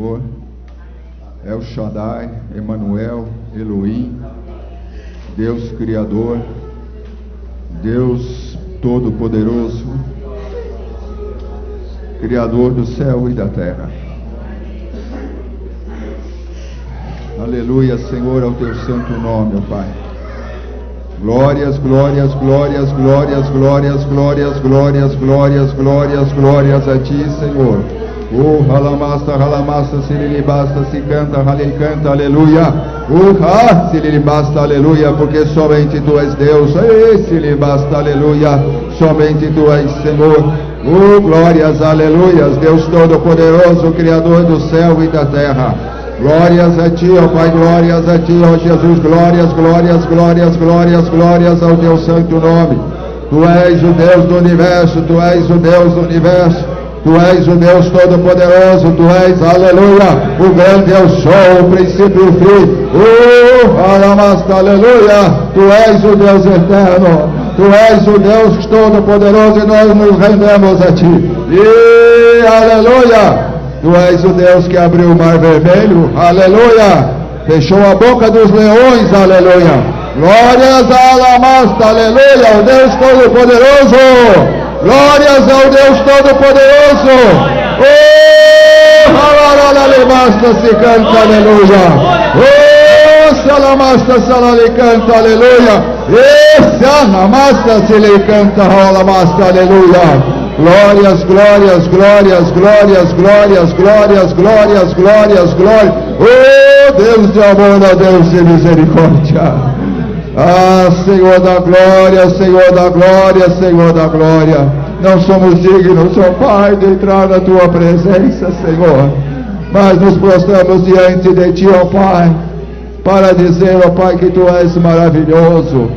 Senhor. El Shaddai, Emanuel, Elohim, Deus Criador, Deus Todo-Poderoso, Criador do céu e da terra. Aleluia, Senhor, ao teu santo nome, ó Pai. Glórias, glórias, glórias, glórias, glórias, glórias, glórias, glórias, glórias, glórias a ti, Senhor. Halamasta, sirilibasta, se canta, canta, aleluia. Sirilibasta, aleluia, porque somente tu és Deus. Sirilibasta, aleluia, somente tu és Senhor. Glórias, aleluias, Deus Todo-Poderoso, Criador do céu e da terra. Glórias a ti, ó Pai, glórias a ti, ó Jesus, glórias, glórias, glórias, glórias, glórias ao teu santo nome. Tu és o Deus do universo, tu és o Deus do universo, tu és o Deus Todo-Poderoso, tu és, aleluia, o grande eu sou, o princípio e o fim. Alamasta, aleluia, tu és o Deus eterno, tu és o Deus Todo-Poderoso e nós nos rendemos a ti. E aleluia. Tu és o Deus que abriu o mar vermelho, aleluia, fechou a boca dos leões, aleluia, glórias a Alamasta, aleluia, o Deus Todo-Poderoso, glórias ao Deus Todo-Poderoso, Alamasta se canta, aleluia, Salamasta salale canta, aleluia, Alamasta se lhe canta, Alamasta, aleluia. Glórias, glórias, glórias, glórias, glórias, glórias, glórias, glórias, glórias. Deus de amor, ó Deus de misericórdia. Senhor da glória, Senhor da glória, Senhor da glória. Não somos dignos, ó Pai, de entrar na tua presença, Senhor. Mas nos prostramos diante de ti, ó Pai, para dizer, ó Pai, que tu és maravilhoso.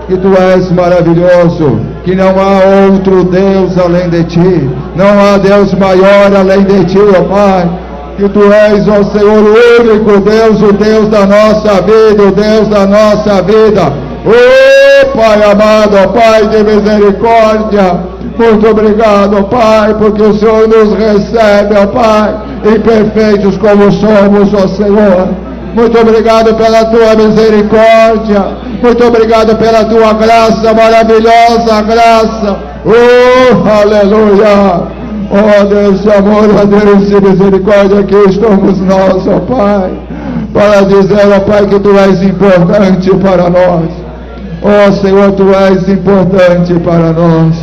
Que tu és maravilhoso, que não há outro Deus além de ti, não há Deus maior além de ti, ó Pai, que tu és, ó Senhor, o único Deus, o Deus da nossa vida, o Deus da nossa vida, Pai amado, ó Pai de misericórdia, muito obrigado, ó Pai, porque o Senhor nos recebe, ó Pai, imperfeitos como somos, ó Senhor. Muito obrigado pela tua misericórdia. Muito obrigado pela tua graça, maravilhosa graça. Aleluia. Deus de amor, Deus de misericórdia, aqui estamos nós, ó Pai, para dizer, ó Pai, que tu és importante para nós. Senhor, tu és importante para nós.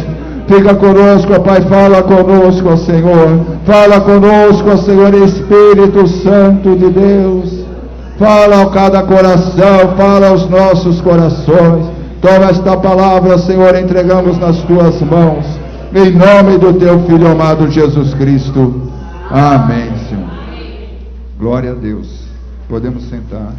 Fica conosco, ó Pai, fala conosco, ó Senhor. Fala conosco, ó Senhor, Espírito Santo de Deus. Fala a cada coração, fala aos nossos corações. Toma esta palavra, Senhor, entregamos nas tuas mãos, em nome do teu Filho amado Jesus Cristo. Amém, Senhor. Glória a Deus. Podemos sentar.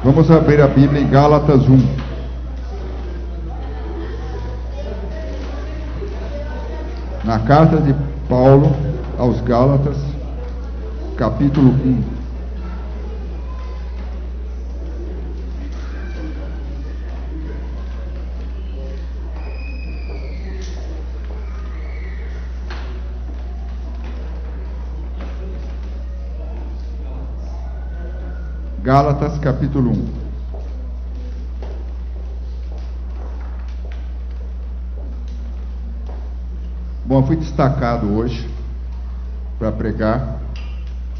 Vamos abrir a Bíblia em Gálatas 1. Na carta de Paulo aos Gálatas, capítulo 1. Gálatas capítulo 1. Bom, eu fui destacado hoje para pregar,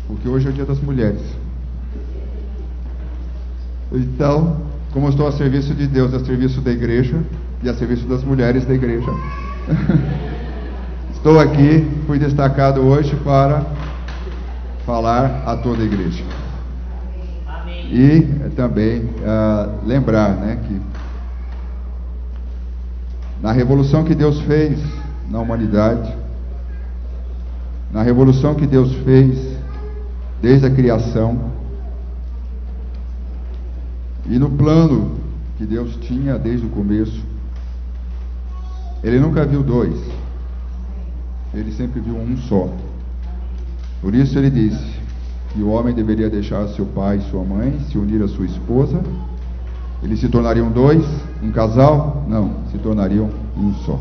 porque hoje é o Dia das Mulheres. Então, como eu estou a serviço de Deus, a serviço da igreja e a serviço das mulheres da igreja, estou aqui, fui destacado hoje para falar a toda a igreja. E também lembrar, né, que na revolução que Deus fez na humanidade, na revolução que Deus fez desde a criação, e no plano que Deus tinha desde o começo, Ele nunca viu dois, ele sempre viu um só. Por isso ele disse que o homem deveria deixar seu pai e sua mãe, se unir à sua esposa. Eles se tornariam dois, um casal? Não, se tornariam um só.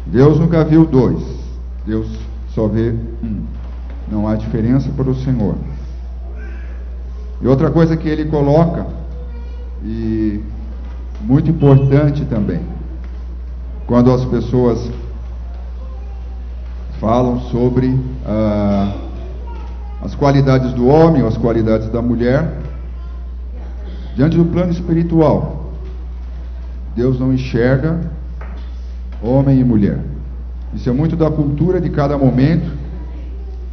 Deus nunca viu dois, Deus só vê um. Não há diferença para o Senhor. E outra coisa que ele coloca, e muito importante também, quando as pessoas falam sobre as qualidades do homem ou as qualidades da mulher, diante do plano espiritual, Deus não enxerga homem e mulher. Isso é muito da cultura de cada momento,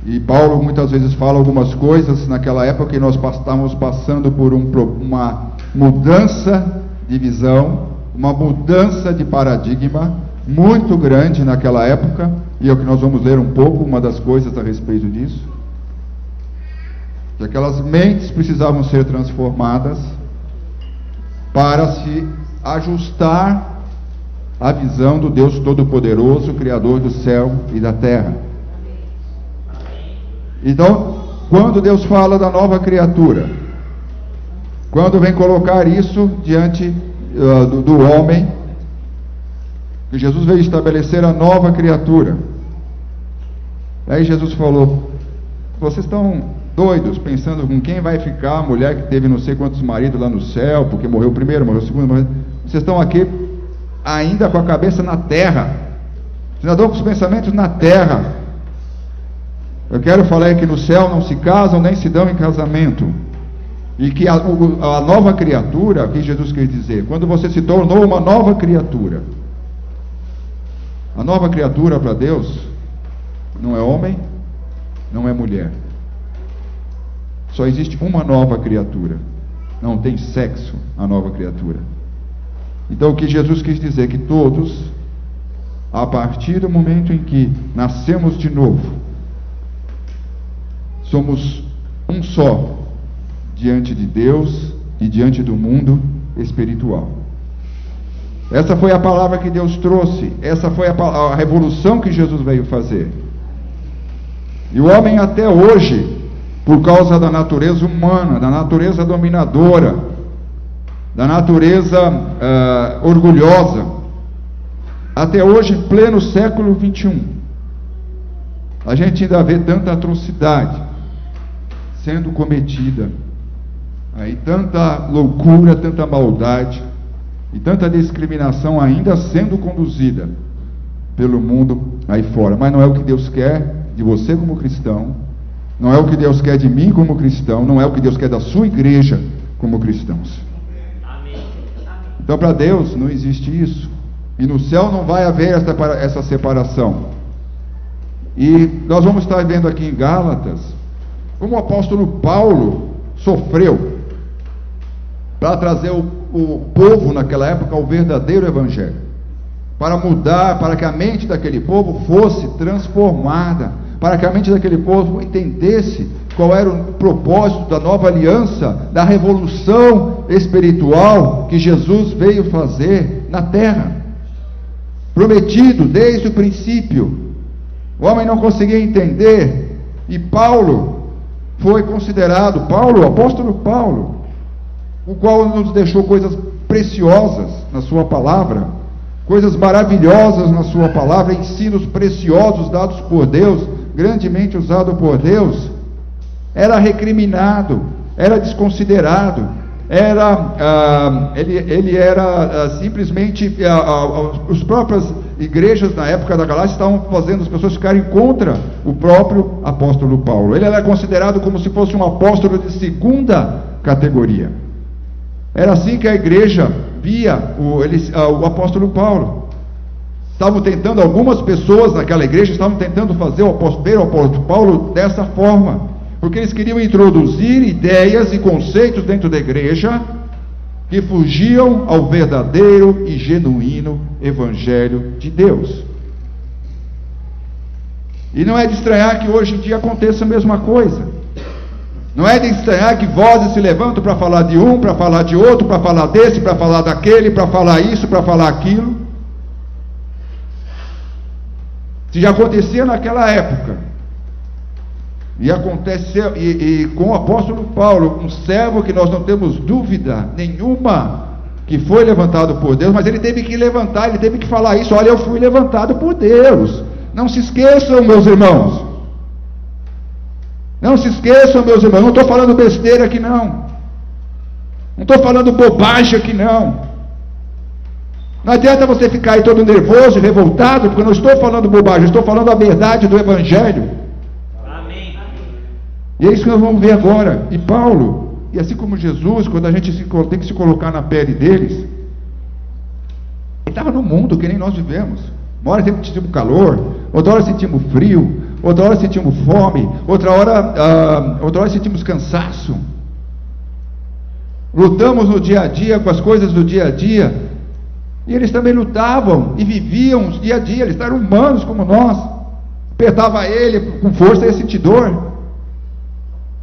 e Paulo muitas vezes fala algumas coisas naquela época que nós estávamos passando por uma mudança de visão, uma mudança de paradigma muito grande naquela época, e é o que nós vamos ler um pouco, uma das coisas a respeito disso, que aquelas mentes precisavam ser transformadas para se ajustar à visão do Deus Todo-Poderoso, Criador do céu e da terra. Então, quando Deus fala da nova criatura, quando vem colocar isso diante do homem, que Jesus veio estabelecer a nova criatura, aí Jesus falou: vocês estão doidos, pensando com quem vai ficar a mulher que teve não sei quantos maridos lá no céu, porque morreu o primeiro, morreu o segundo, morreu... Vocês estão aqui ainda com a cabeça na terra, vocês ainda estão com os pensamentos na terra. Eu quero falar que no céu não se casam nem se dão em casamento, e que a nova criatura, o que Jesus quer dizer, quando você se tornou uma nova criatura, a nova criatura para Deus não é homem, não é mulher. Só existe uma nova criatura. Não tem sexo a nova criatura. Então o que Jesus quis dizer é que todos, a partir do momento em que nascemos de novo, somos um só diante de Deus e diante do mundo espiritual. Essa foi a palavra que Deus trouxe. Essa foi a revolução que Jesus veio fazer. E o homem até hoje, por causa da natureza humana, da natureza dominadora, da natureza orgulhosa, até hoje, em pleno século 21, a gente ainda vê tanta atrocidade sendo cometida, aí tanta loucura, tanta maldade e tanta discriminação ainda sendo conduzida pelo mundo aí fora. Mas não é o que Deus quer de você como cristão, não é o que Deus quer de mim como cristão, não é o que Deus quer da sua igreja como cristãos. Então para Deus não existe isso, e no céu não vai haver essa separação. E nós vamos estar vendo aqui em Gálatas como o apóstolo Paulo sofreu para trazer o povo naquela época ao verdadeiro evangelho, para mudar, para que a mente daquele povo fosse transformada, para que a mente daquele povo entendesse qual era o propósito da nova aliança, da revolução espiritual que Jesus veio fazer na terra, prometido desde o princípio. O homem não conseguia entender, e Paulo foi considerado, o apóstolo Paulo, o qual nos deixou coisas preciosas na sua palavra, coisas maravilhosas na sua palavra, ensinos preciosos dados por Deus, grandemente usado por Deus, era recriminado, era desconsiderado, ele era simplesmente, as próprias igrejas na época da Galácia estavam fazendo as pessoas ficarem contra o próprio apóstolo Paulo. Ele era considerado como se fosse um apóstolo de segunda categoria. Era assim que a igreja via o apóstolo Paulo. Estavam tentando, algumas pessoas naquela igreja estavam tentando fazer o apóstolo Paulo dessa forma, porque eles queriam introduzir ideias e conceitos dentro da igreja que fugiam ao verdadeiro e genuíno evangelho de Deus. E não é de estranhar que hoje em dia aconteça a mesma coisa. Não é de estranhar que vozes se levantam para falar de um, para falar de outro, para falar desse, para falar daquele, para falar isso, para falar aquilo. Se já acontecia naquela época, e aconteceu, e com o apóstolo Paulo, um servo que nós não temos dúvida nenhuma que foi levantado por Deus, mas ele teve que levantar, ele teve que falar isso: olha, eu fui levantado por Deus. Não se esqueçam, meus irmãos. Não se esqueçam, meus irmãos. Não estou falando besteira aqui, não. Não estou falando bobagem aqui, não. Não adianta você ficar aí todo nervoso e revoltado, porque eu não estou falando bobagem, eu estou falando a verdade do Evangelho. Amém. E é isso que nós vamos ver agora. E Paulo, e assim como Jesus, quando a gente tem que se colocar na pele deles, ele estava no mundo que nem nós vivemos. Uma hora sentimos calor, outra hora sentimos frio, outra hora sentimos fome, outra hora sentimos cansaço. Lutamos no dia a dia com as coisas do dia a dia, e eles também lutavam e viviam o dia a dia. Eles eram humanos como nós. Apertava ele com força e ia sentir dor.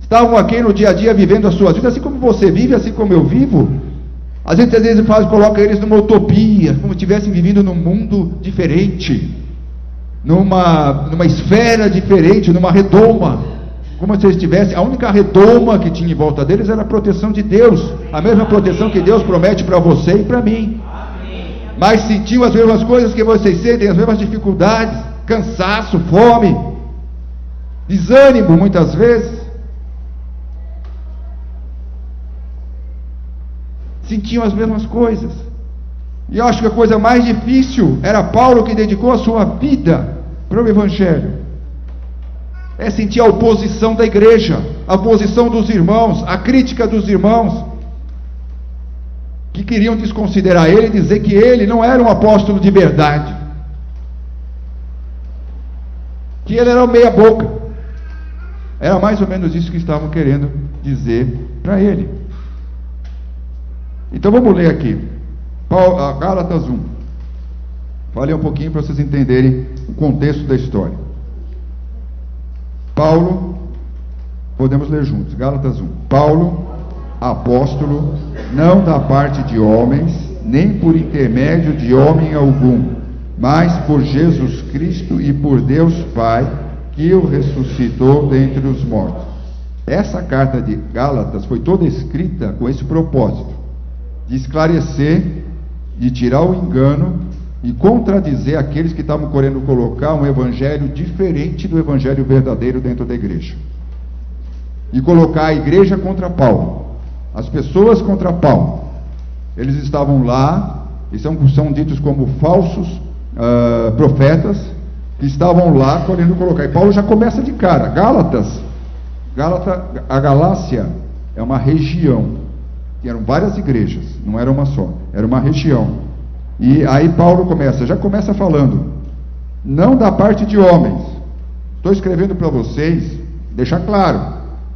Estavam aqui no dia a dia vivendo as suas vidas, assim como você vive, assim como eu vivo. Às vezes coloca eles numa utopia, como se estivessem vivendo num mundo diferente, numa esfera diferente, numa redoma, como se eles tivessem, a única redoma que tinha em volta deles era a proteção de Deus, a mesma proteção que Deus promete para você e para mim. Mas sentiam as mesmas coisas que vocês sentem, as mesmas dificuldades, cansaço, fome, desânimo muitas vezes. Sentiam as mesmas coisas. E eu acho que a coisa mais difícil era Paulo, que dedicou a sua vida para o Evangelho. É sentir a oposição da igreja, a oposição dos irmãos, a crítica dos irmãos, que queriam desconsiderar ele e dizer que ele não era um apóstolo de verdade, que ele era meia boca. Era mais ou menos isso que estavam querendo dizer para ele. Então vamos ler aqui, Gálatas 1. Falei um pouquinho para vocês entenderem o contexto da história. Paulo, podemos ler juntos, Gálatas 1. Paulo, apóstolo, não da parte de homens, nem por intermédio de homem algum, mas por Jesus Cristo e por Deus Pai, que o ressuscitou dentre os mortos. Essa carta de Gálatas foi toda escrita com esse propósito, de esclarecer, de tirar o engano e contradizer aqueles que estavam querendo colocar um evangelho diferente do evangelho verdadeiro dentro da igreja, e colocar a igreja contra Paulo, as pessoas contra Paulo. Eles estavam lá, e são ditos como falsos profetas, que estavam lá querendo colocar. E Paulo já começa de cara. A Galácia é uma região, que eram várias igrejas, não era uma só, era uma região. E aí Paulo já começa falando, não da parte de homens. Estou escrevendo para vocês, deixar claro,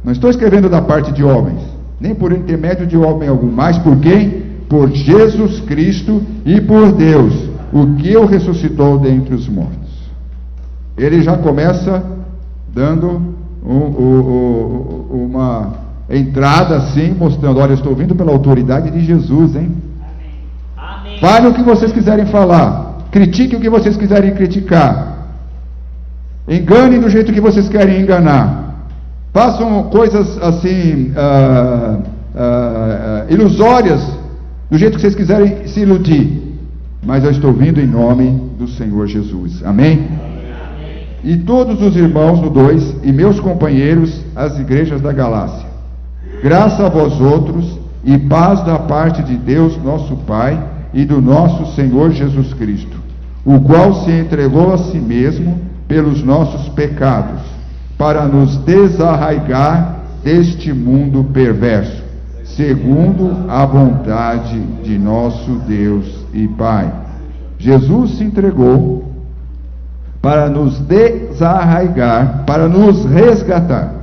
não estou escrevendo da parte de homens, nem por intermédio de homem algum, mas por quem? Por Jesus Cristo e por Deus, o que o ressuscitou dentre os mortos. Ele já começa dando uma entrada assim, mostrando: olha, eu estou vindo pela autoridade de Jesus, hein? Amém. Fale o que vocês quiserem falar, critique o que vocês quiserem criticar, engane do jeito que vocês querem enganar, façam coisas assim ilusórias do jeito que vocês quiserem se iludir, mas eu estou vindo em nome do Senhor Jesus. Amém? Amém. E todos os irmãos, no 2, e meus companheiros, as igrejas da Galácia, graça a vós outros e paz da parte de Deus nosso Pai e do nosso Senhor Jesus Cristo, o qual se entregou a si mesmo pelos nossos pecados, para nos desarraigar deste mundo perverso, segundo a vontade de nosso Deus e Pai. Jesus se entregou para nos desarraigar, para nos resgatar,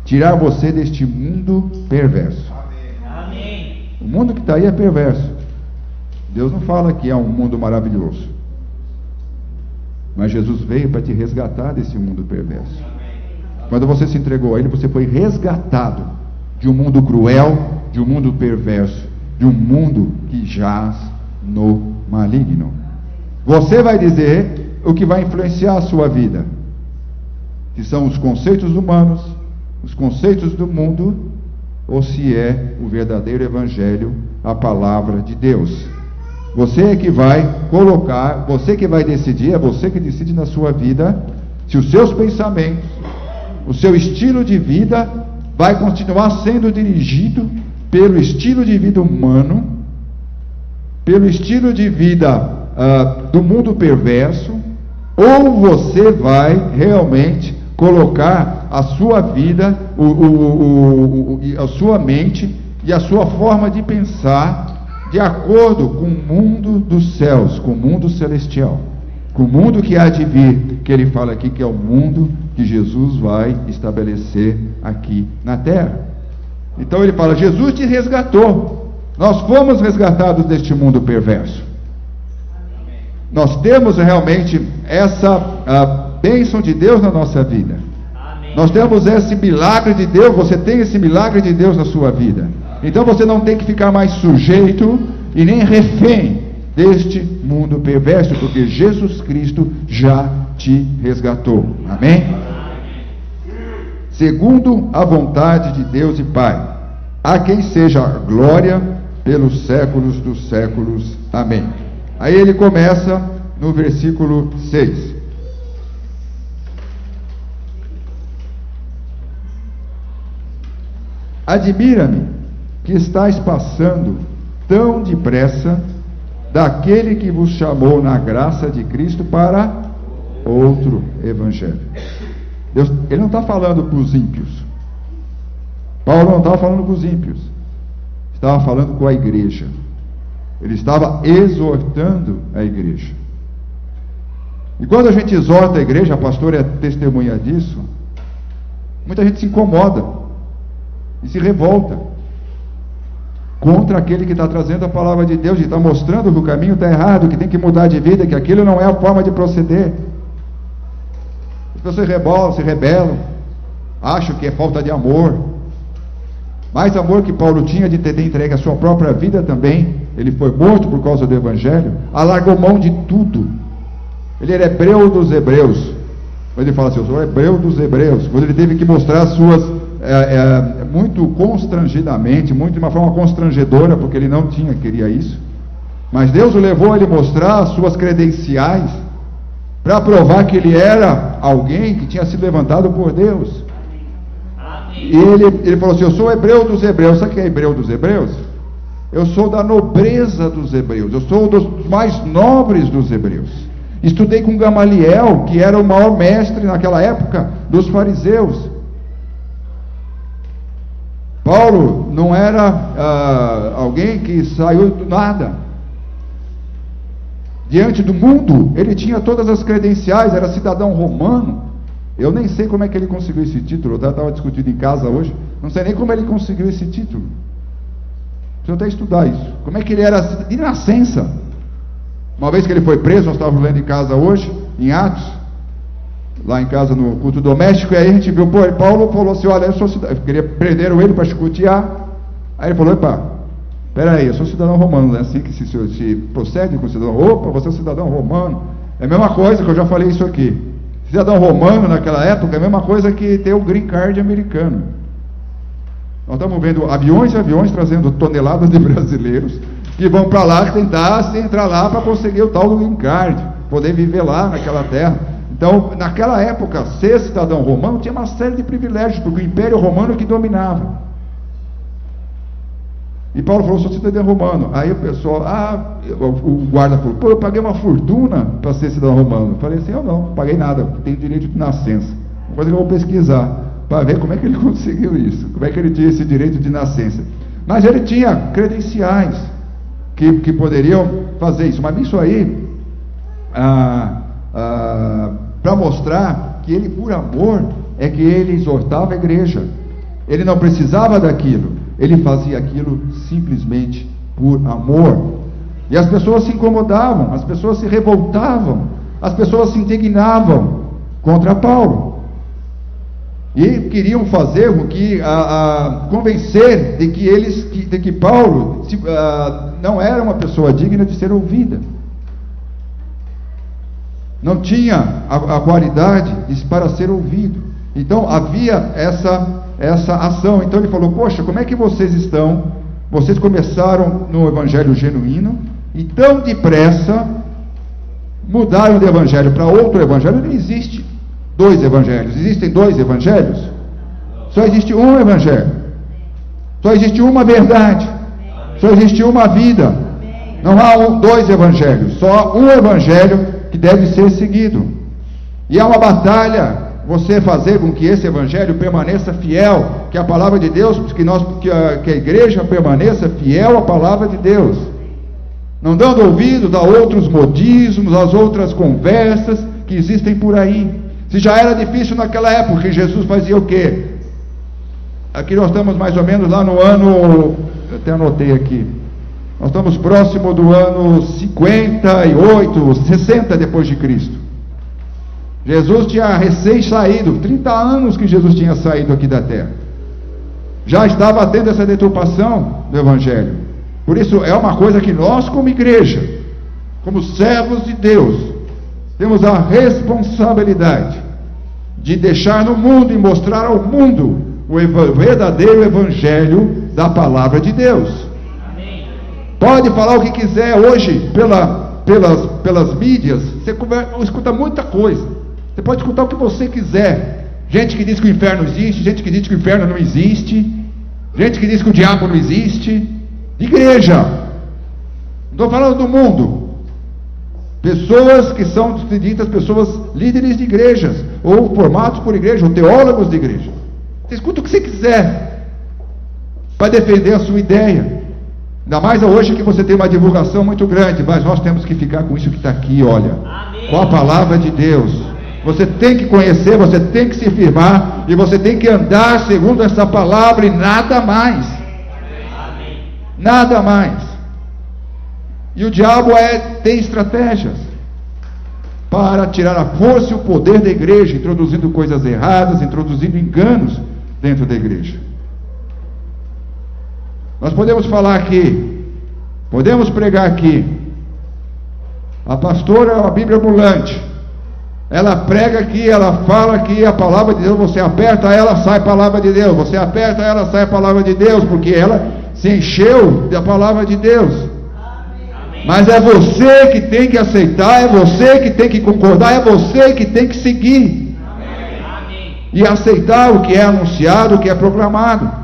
tirar você deste mundo perverso. Amém. O mundo que está aí é perverso. Deus não fala que é um mundo maravilhoso, mas Jesus veio para te resgatar desse mundo perverso. Quando você se entregou a Ele, você foi resgatado de um mundo cruel, de um mundo perverso, de um mundo que jaz no maligno. Você vai dizer o que vai influenciar a sua vida, que são os conceitos humanos, os conceitos do mundo, ou se é o verdadeiro evangelho, a palavra de Deus. Você é que vai colocar, você que vai decidir, é você que decide na sua vida, se os seus pensamentos, o seu estilo de vida vai continuar sendo dirigido pelo estilo de vida humano, pelo estilo de vida do mundo perverso, ou você vai realmente colocar a sua vida, a sua mente e a sua forma de pensar de acordo com o mundo dos céus, com o mundo celestial, com o mundo que há de vir, que ele fala aqui que é o mundo que Jesus vai estabelecer aqui na terra. Então ele fala, Jesus te resgatou, nós fomos resgatados deste mundo perverso. Nós temos realmente essa bênção de Deus na nossa vida. Nós temos esse milagre de Deus, você tem esse milagre de Deus na sua vida. Então você não tem que ficar mais sujeito e nem refém deste mundo perverso, porque Jesus Cristo já te resgatou. Amém? Segundo a vontade de Deus e Pai, a quem seja a glória pelos séculos dos séculos. Amém. Aí ele começa no versículo 6. Admira-me que estáis passando tão depressa daquele que vos chamou na graça de Cristo para outro evangelho. Deus, ele não está falando para os ímpios. Paulo não estava falando para os ímpios. Estava falando com a igreja. Ele estava exortando a igreja. E quando a gente exorta a igreja, a pastora é testemunha disso, muita gente se incomoda e se revolta contra aquele que está trazendo a palavra de Deus, e está mostrando que o caminho está errado, que tem que mudar de vida, que aquilo não é a forma de proceder. As pessoas se rebelam, acham que é falta de amor. Mais amor que Paulo tinha de ter entregue a sua própria vida também. Ele foi morto por causa do evangelho, alargou mão de tudo. Ele era hebreu dos hebreus. Quando ele fala assim, eu sou hebreu dos hebreus, quando ele teve que mostrar as suas, muito constrangidamente, muito de uma forma constrangedora, porque ele não queria isso, mas Deus o levou a ele mostrar as suas credenciais, para provar que ele era alguém que tinha sido levantado por Deus. E ele falou assim, eu sou hebreu dos hebreus. Sabe o que é hebreu dos hebreus? Eu sou da nobreza dos hebreus, eu sou dos mais nobres dos hebreus. Estudei com Gamaliel, que era o maior mestre naquela época dos fariseus. Paulo não era alguém que saiu do nada. Diante do mundo, ele tinha todas as credenciais, era cidadão romano. Eu nem sei como é que ele conseguiu esse título, eu estava discutindo em casa hoje, não sei nem como ele conseguiu esse título. Preciso até estudar isso. Como é que ele era de nascença? Uma vez que ele foi preso, nós estávamos lendo em casa hoje, em Atos, lá em casa no culto doméstico, e aí a gente viu, Paulo falou assim, olha, eu sou cidadão, prenderam ele para chicotear, aí ele falou, peraí, eu sou cidadão romano, não é assim que se procede com o cidadão? Opa, você é cidadão romano, é a mesma coisa que eu já falei isso aqui, cidadão romano naquela época é a mesma coisa que ter o green card americano. Nós estamos vendo aviões e aviões trazendo toneladas de brasileiros, que vão para lá tentar entrar lá para conseguir o tal do green card, poder viver lá naquela terra. Então, naquela época, ser cidadão romano tinha uma série de privilégios, porque o Império Romano que dominava. E Paulo falou, sou cidadão romano. Aí o pessoal, o guarda falou, eu paguei uma fortuna para ser cidadão romano. Eu falei assim, eu não paguei nada, tenho direito de nascença. Uma coisa que eu vou pesquisar, para ver como é que ele conseguiu isso, como é que ele tinha esse direito de nascença. Mas ele tinha credenciais que poderiam fazer isso, mas isso aí para mostrar que ele, por amor, é que ele exortava a igreja. Ele não precisava daquilo, ele fazia aquilo simplesmente por amor. E as pessoas se incomodavam, as pessoas se revoltavam, as pessoas se indignavam contra Paulo. E queriam fazer com que convencer de que Paulo não era uma pessoa digna de ser ouvida. não tinha a qualidade para ser ouvido. Então havia essa ação. Então ele falou: poxa, como é que vocês estão? Vocês começaram no evangelho genuíno e tão depressa mudaram de evangelho para outro evangelho. Não existe dois evangelhos. Existem dois evangelhos? Só existe um evangelho. Só existe uma verdade. Só existe uma vida. Não há dois evangelhos. Só um evangelho que deve ser seguido. E é uma batalha você fazer com que esse evangelho permaneça fiel, que a palavra de Deus, que a igreja permaneça fiel à palavra de Deus, não dando ouvidos a outros modismos, às outras conversas que existem por aí. Se já era difícil naquela época, que Jesus fazia o quê? Aqui nós estamos mais ou menos lá no ano, eu até anotei aqui, nós estamos próximo do ano 58, 60 depois de Cristo. Jesus tinha recém saído, 30 anos que Jesus tinha saído aqui da terra. Já estava tendo essa deturpação do evangelho. Por isso é uma coisa que nós, como igreja, como servos de Deus, temos a responsabilidade de deixar no mundo e mostrar ao mundo o verdadeiro evangelho da palavra de Deus. Amém. Pode falar o que quiser hoje pelas mídias, você escuta muita coisa. Você pode escutar o que você quiser. Gente que diz que o inferno existe, gente que diz que o inferno não existe, gente que diz que o diabo não existe. Igreja, não estou falando do mundo. Pessoas que são ditas pessoas líderes de igrejas, ou formados por igreja, ou teólogos de igreja. Você escuta o que você quiser para defender a sua ideia. Ainda mais hoje que você tem uma divulgação muito grande, mas nós temos que ficar com isso que está aqui, olha. Amém. Com a palavra de Deus. Você tem que conhecer, você tem que se firmar, e você tem que andar segundo essa palavra e nada mais. Amém. Nada mais. E o diabo tem estratégias para tirar a força e o poder da igreja, introduzindo coisas erradas, introduzindo enganos dentro da igreja. Nós podemos falar aqui, podemos pregar aqui. A pastora é uma Bíblia ambulante. Ela prega aqui, ela fala aqui a palavra de Deus. Você aperta ela, sai a palavra de Deus. Você aperta ela, sai a palavra de Deus, porque ela se encheu da palavra de Deus. Amém. Mas é você que tem que aceitar, é você que tem que concordar, é você que tem que seguir. Amém. E aceitar o que é anunciado, o que é proclamado.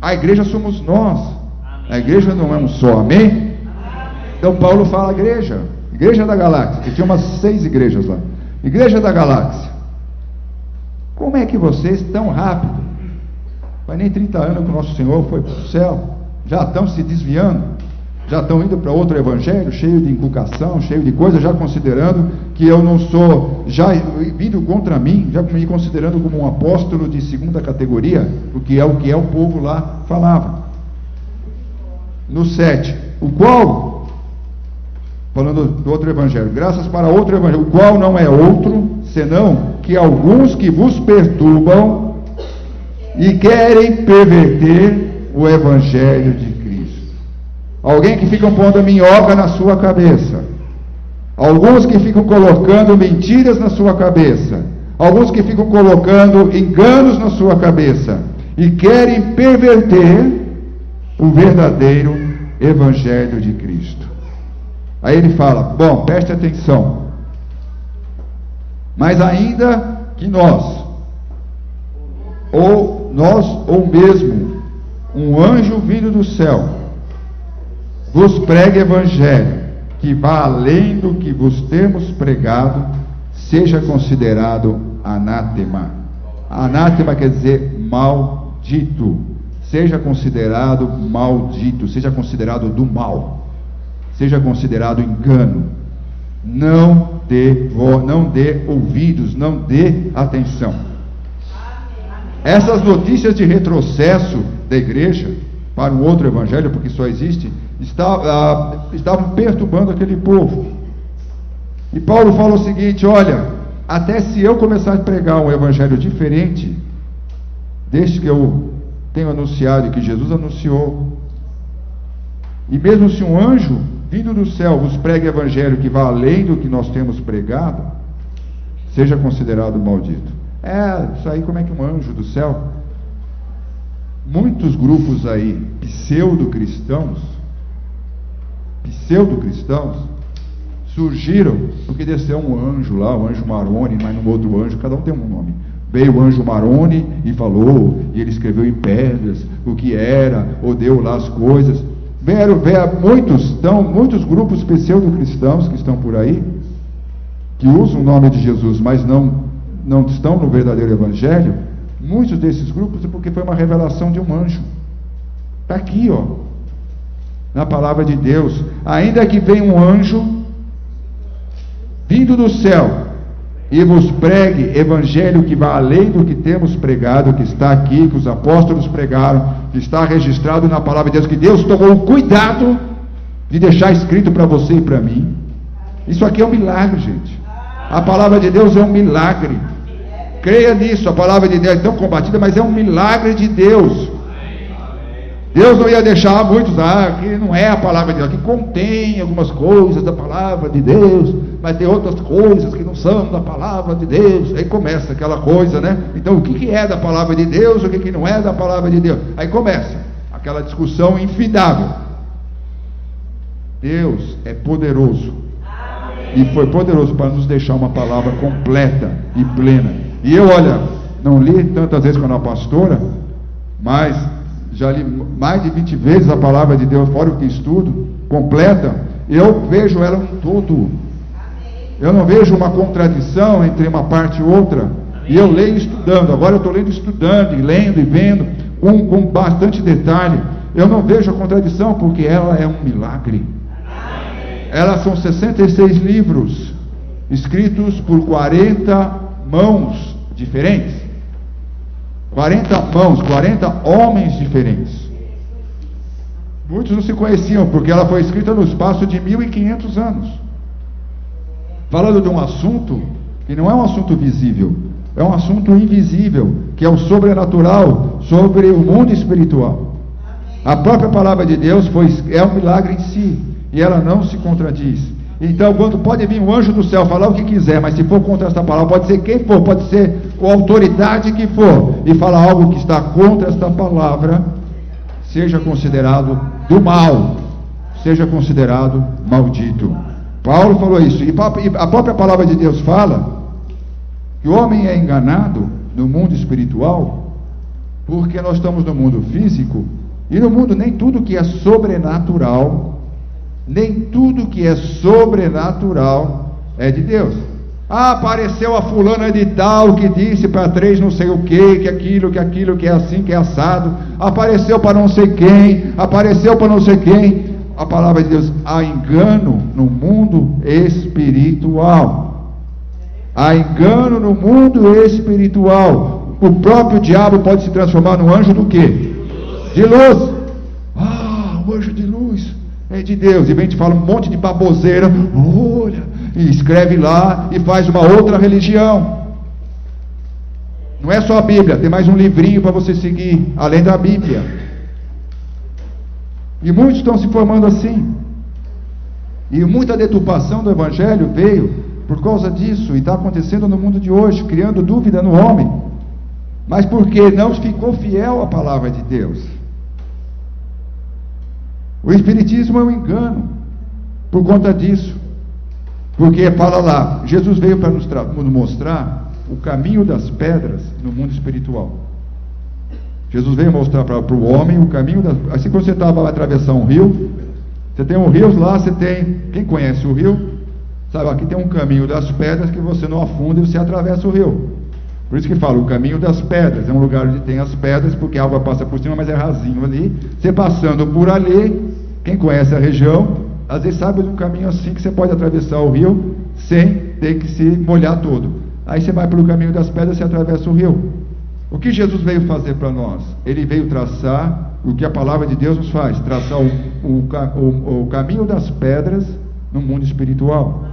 A igreja somos nós. A igreja não é um só, amém? Então Paulo fala igreja da galáxia, que tinha umas 6 igrejas lá. Igreja da galáxia, como é que vocês tão rápido, faz nem 30 anos que o nosso Senhor foi para o céu, já estão se desviando, já estão indo para outro evangelho, cheio de inculcação, cheio de coisa, já considerando que eu não sou, já vindo contra mim, já me considerando como um apóstolo de segunda categoria, o que é o povo lá falava. No 7, o qual, falando do outro evangelho, graças para outro evangelho, o qual não é outro, senão que alguns que vos perturbam e querem perverter o evangelho de Cristo. Alguém que fica pondo minhoca na sua cabeça, alguns que ficam colocando mentiras na sua cabeça, alguns que ficam colocando enganos na sua cabeça e querem perverter o verdadeiro evangelho de Cristo. Aí ele fala, bom, preste atenção, mas ainda que nós ou mesmo um anjo vindo do céu vos pregue evangelho que vá além do que vos temos pregado, seja considerado anátema. Anátema quer dizer maldito. Seja considerado maldito, seja considerado do mal, seja considerado engano. Não dê ouvidos, não dê atenção. Essas notícias de retrocesso da igreja para um outro evangelho, porque só existe, estavam perturbando aquele povo. E Paulo fala o seguinte: olha, até se eu começar a pregar um evangelho diferente deste que eu tenho anunciado e que Jesus anunciou, e mesmo se um anjo vindo do céu, vos pregue evangelho que vá além do que nós temos pregado, seja considerado maldito. Isso aí, como é que um anjo do céu? Muitos grupos aí, pseudo-cristãos, surgiram porque desceu um anjo lá, o anjo Maroni, mas no outro anjo, cada um tem um nome. Veio o anjo Maroni e falou, e ele escreveu em pedras o que era, ou deu lá as coisas. Muitos grupos pseudo-cristãos que estão por aí, que usam o nome de Jesus, mas não estão no verdadeiro evangelho. Muitos desses grupos é porque foi uma revelação de um anjo. Está aqui, na palavra de Deus. Ainda que venha um anjo vindo do céu e vos pregue evangelho que vá além do que temos pregado, que está aqui, que os apóstolos pregaram, que está registrado na palavra de Deus, que Deus tomou o cuidado de deixar escrito para você e para mim. Isso aqui é um milagre, gente. A palavra de Deus é um milagre. Creia nisso. A palavra de Deus é tão combatida, mas é um milagre de Deus. Deus não ia deixar muitos, que não é a palavra de Deus, que contém algumas coisas da palavra de Deus, mas tem outras coisas que não são da palavra de Deus. Aí começa aquela coisa, né? Então o que é da palavra de Deus, o que não é da palavra de Deus? Aí começa aquela discussão infindável. Deus é poderoso. E foi poderoso para nos deixar uma palavra completa e plena. E eu, não li tantas vezes quando a pastora, mas já li mais de 20 vezes a palavra de Deus, fora o que estudo, completa. Eu vejo ela um todo. Eu não vejo uma contradição entre uma parte e outra. E eu leio estudando. Agora eu estou lendo estudando, e lendo e vendo, com bastante detalhe. Eu não vejo a contradição, porque ela é um milagre. Elas são 66 livros, escritos por 40 mãos diferentes. 40 mãos, 40 homens diferentes. Muitos não se conheciam, porque ela foi escrita no espaço de 1500 anos. Falando de um assunto que não é um assunto visível, é um assunto invisível, que é o sobrenatural, sobre o mundo espiritual. A própria palavra de Deus é um milagre em si, e ela não se contradiz. Então, quando pode vir um anjo do céu falar o que quiser, mas se for contra esta palavra, pode ser quem for, pode ser a autoridade que for, e falar algo que está contra esta palavra, seja considerado do mal, seja considerado maldito. Paulo falou isso, e a própria palavra de Deus fala que o homem é enganado no mundo espiritual, porque nós estamos no mundo físico, e no mundo nem tudo que é sobrenatural, é de Deus. Apareceu a fulana de tal que disse para 3 não sei o que aquilo, que é assim, que é assado. Apareceu para não sei quem, A palavra de Deus, há engano no mundo espiritual. O próprio diabo pode se transformar num anjo do quê? De luz. O anjo de luz é de Deus. E vem te fala um monte de baboseira. Olha, e escreve lá e faz uma outra religião. Não é só a Bíblia, tem mais um livrinho para você seguir, além da Bíblia. E muitos estão se formando assim. E muita deturpação do Evangelho veio por causa disso, e está acontecendo no mundo de hoje, criando dúvida no homem. Mas porque não ficou fiel à palavra de Deus. O Espiritismo é um engano por conta disso. Porque fala lá, Jesus veio para nos mostrar o caminho das pedras no mundo espiritual. Jesus veio mostrar para o homem o caminho das... Assim, quando você estava a atravessar um rio, você tem um rio lá, você tem... Quem conhece o rio, sabe, aqui tem um caminho das pedras que você não afunda e você atravessa o rio. Por isso que fala, o caminho das pedras. É um lugar onde tem as pedras, porque a água passa por cima, mas é rasinho ali. Você passando por ali, quem conhece a região, às vezes sabe de um caminho assim que você pode atravessar o rio sem ter que se molhar todo. Aí você vai pelo caminho das pedras e atravessa o rio. O que Jesus veio fazer para nós? Ele veio traçar o que a palavra de Deus nos faz, traçar o caminho das pedras no mundo espiritual,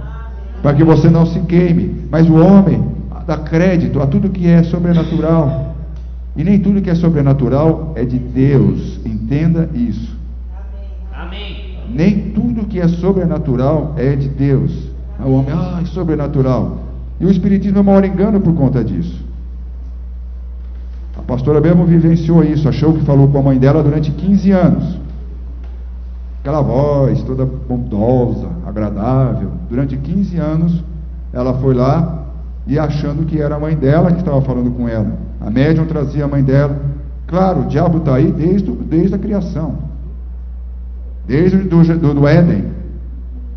para que você não se queime. Mas o homem dá crédito a tudo que é sobrenatural, e nem tudo que é sobrenatural é de Deus. Entenda isso. Amém. Nem tudo tudo que é sobrenatural é de Deus. O homem, é sobrenatural. E o Espiritismo é o maior engano por conta disso. A pastora mesmo vivenciou isso, achou que falou com a mãe dela durante 15 anos. Aquela voz toda bondosa, agradável. Durante 15 anos, ela foi lá e achando que era a mãe dela que estava falando com ela. A médium trazia a mãe dela. Claro, o diabo está aí desde a criação. Desde do Éden.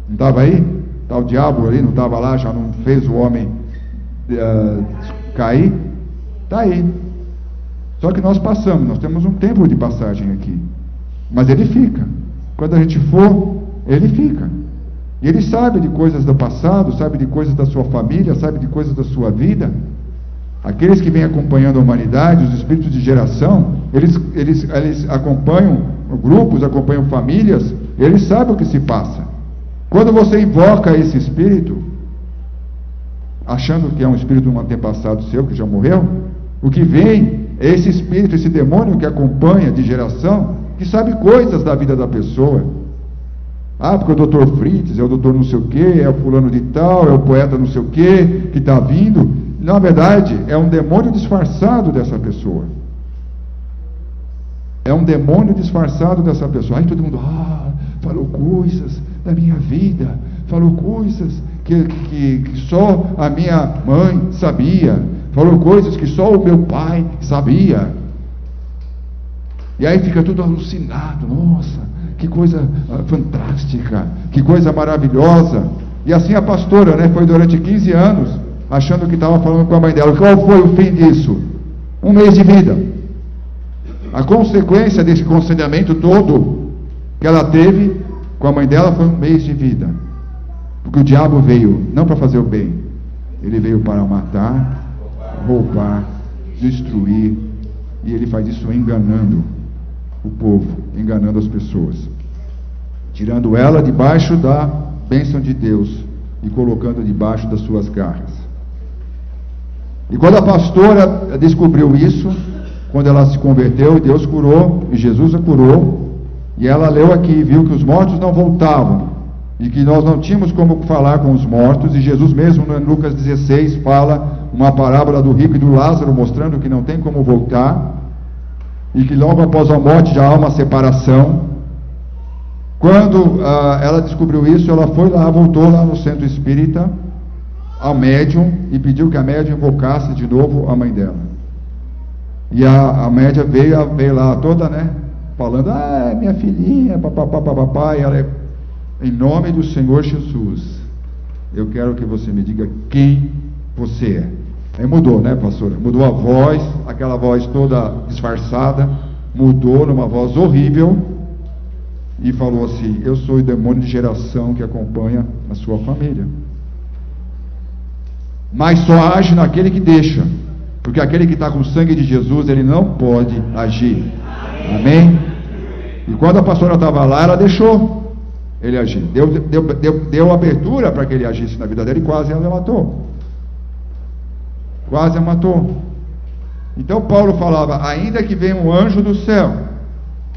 Não estava aí? Está o diabo ali, não estava lá, já não fez o homem cair? Está aí. Só que nós passamos, nós temos um tempo de passagem aqui. Mas ele fica. Quando a gente for, ele fica. E ele sabe de coisas do passado, sabe de coisas da sua família, sabe de coisas da sua vida. Aqueles que vêm acompanhando a humanidade, os espíritos de geração, eles acompanham grupos, acompanham famílias, eles sabem o que se passa. Quando você invoca esse espírito, achando que é um espírito de um antepassado seu, que já morreu, o que vem é esse espírito, esse demônio que acompanha de geração, que sabe coisas da vida da pessoa. Porque o doutor Fritz é o doutor não sei o que, é o fulano de tal, é o poeta não sei o que está vindo. Na verdade, é um demônio disfarçado dessa pessoa. É um demônio disfarçado dessa pessoa. Aí todo mundo, falou coisas da minha vida, falou coisas que só a minha mãe sabia, falou coisas que só o meu pai sabia. E aí fica tudo alucinado. Nossa, que coisa fantástica, que coisa maravilhosa. E assim a pastora, foi durante 15 anos, achando que estava falando com a mãe dela. Qual foi o fim disso? 1 mês de vida. A consequência desse aconselhamento todo que ela teve com a mãe dela foi 1 mês de vida. Porque o diabo veio não para fazer o bem, ele veio para matar, roubar, destruir, e ele faz isso enganando o povo, enganando as pessoas, tirando ela debaixo da bênção de Deus e colocando debaixo das suas garras. E quando a pastora descobriu isso, quando ela se converteu, Deus curou, e Jesus a curou, e ela leu aqui e viu que os mortos não voltavam, e que nós não tínhamos como falar com os mortos, e Jesus mesmo, em Lucas 16, fala uma parábola do rico e do Lázaro, mostrando que não tem como voltar, e que logo após a morte já há uma separação. Quando ela descobriu isso, ela foi lá, voltou lá no centro espírita, ao médium, e pediu que a médium invocasse de novo a mãe dela. E a médium veio lá toda, falando, minha filhinha, papapá, e ela, em nome do Senhor Jesus, eu quero que você me diga quem você é. Aí mudou, pastora? Mudou a voz, aquela voz toda disfarçada, mudou numa voz horrível, e falou assim, eu sou o demônio de geração que acompanha a sua família. Mas só age naquele que deixa, porque aquele que está com o sangue de Jesus, ele não pode agir. Amém? E quando a pastora estava lá, ela deixou ele agir, deu abertura para que ele agisse na vida dela, e quase ela matou. Quase a matou. Então Paulo falava, ainda que venha um anjo do céu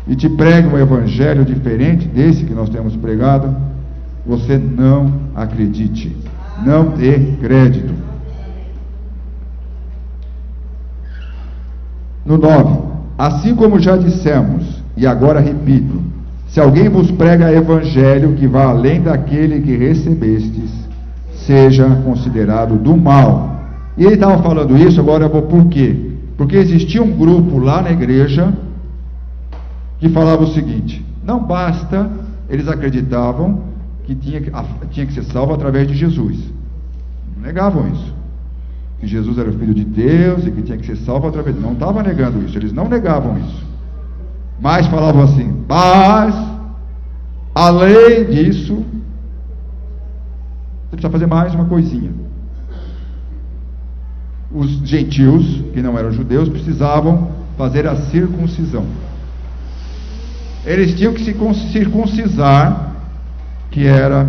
e te pregue um evangelho diferente desse que nós temos pregado, você não acredite, não dê crédito. No 9, assim como já dissemos, e agora repito, se alguém vos prega evangelho que vá além daquele que recebestes, seja considerado do mal. E ele estava falando isso, agora eu vou por quê? Porque existia um grupo lá na igreja que falava o seguinte, não basta, eles acreditavam que tinha que ser salvo através de Jesus. Não negavam isso. Que Jesus era o Filho de Deus e que tinha que ser salvo através de... Não estavam negando isso, eles não negavam isso. Mas falavam assim, mas, além disso, você precisa fazer mais uma coisinha. Os gentios, que não eram judeus, precisavam fazer a circuncisão. Eles tinham que se circuncisar, que era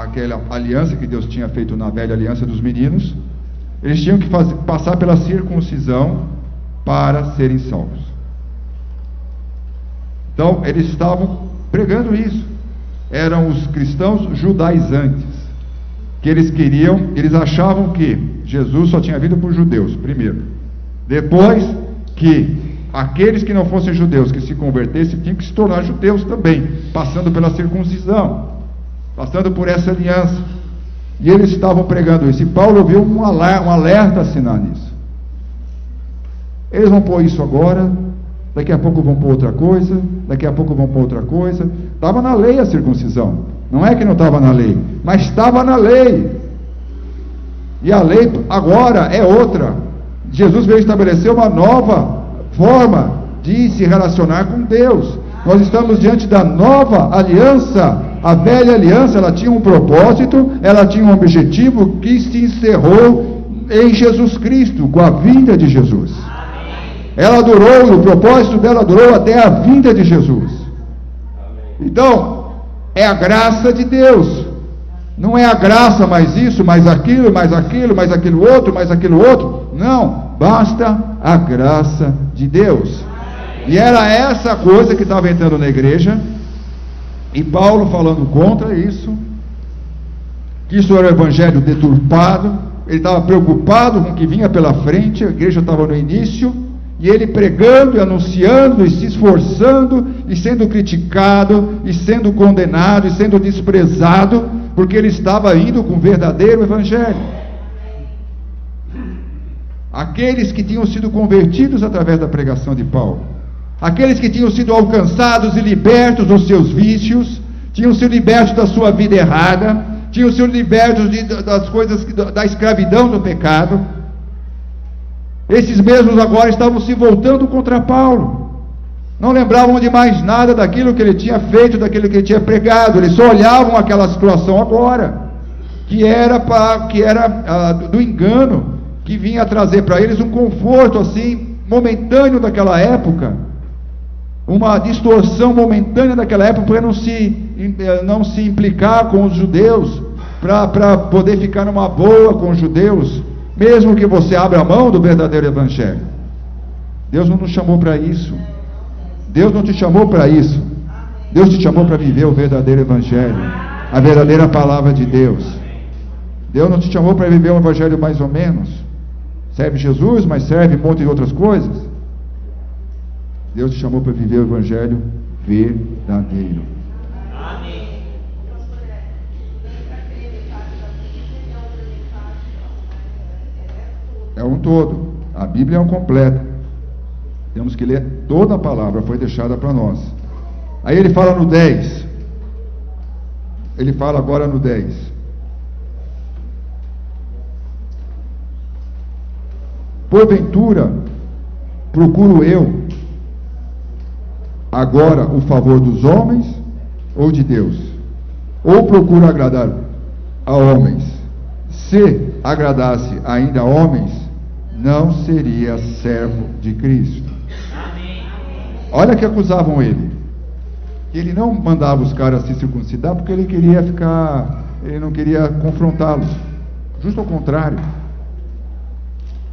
aquela aliança que Deus tinha feito na velha aliança dos meninos. Eles tinham que passar pela circuncisão para serem salvos. Então, eles estavam pregando isso. eram os cristãos judaizantes, que eles achavam que Jesus só tinha vindo para os judeus, primeiro. Depois, que aqueles que não fossem judeus, que se convertessem, tinham que se tornar judeus também, passando pela circuncisão, passando por essa aliança. E eles estavam pregando isso, e Paulo viu um alerta assinar nisso. Eles vão pôr isso agora, daqui a pouco vão pôr outra coisa, daqui a pouco vão pôr outra coisa. Estava na lei a circuncisão, não é que não estava na lei, mas estava na lei, e a lei agora é outra. Jesus veio estabelecer uma nova forma de se relacionar com Deus. Nós estamos diante da nova aliança. A velha aliança, ela tinha um propósito, ela tinha um objetivo que se encerrou em Jesus Cristo, com a vinda de Jesus. Ela durou, e o propósito dela durou até a vinda de Jesus. Então, é a graça de Deus. Não é a graça mais isso, mais aquilo, mais aquilo, mais aquilo outro, mais aquilo outro. Não, basta a graça de Deus. E era essa coisa que estava entrando na igreja, e Paulo falando contra isso, que isso era o evangelho deturpado. Ele estava preocupado com o que vinha pela frente, a igreja estava no início, e ele pregando e anunciando e se esforçando e sendo criticado e sendo condenado e sendo desprezado, porque ele estava indo com o verdadeiro evangelho. Aqueles que tinham sido convertidos através da pregação de Paulo, aqueles que tinham sido alcançados e libertos dos seus vícios, tinham sido libertos da sua vida errada, tinham sido libertos das coisas, da escravidão do pecado. Esses mesmos agora estavam se voltando contra Paulo, não lembravam de mais nada daquilo que ele tinha feito, daquilo que ele tinha pregado. Eles só olhavam aquela situação agora, que era do engano, que vinha trazer para eles um conforto assim, momentâneo daquela época, uma distorção momentânea daquela época, para não se implicar com os judeus, para poder ficar numa boa com os judeus, mesmo que você abra a mão do verdadeiro evangelho. Deus não nos chamou para isso. Deus não te chamou para isso. Deus te chamou para viver o verdadeiro evangelho, a verdadeira palavra de Deus. Deus não te chamou para viver um evangelho mais ou menos. Serve Jesus, mas serve um monte de outras coisas. Deus te chamou para viver o evangelho verdadeiro. Amém. É um todo. A Bíblia é um completo. Temos que ler toda a palavra, foi deixada para nós. Aí ele fala no 10. Ele fala agora no 10. Porventura, procuro eu agora o favor dos homens ou de Deus? Ou procuro agradar a homens? Se agradasse ainda a homens, não seria servo de Cristo. Olha que acusavam ele, que ele não mandava os caras se circuncidar porque ele não queria confrontá-los. Justo ao contrário.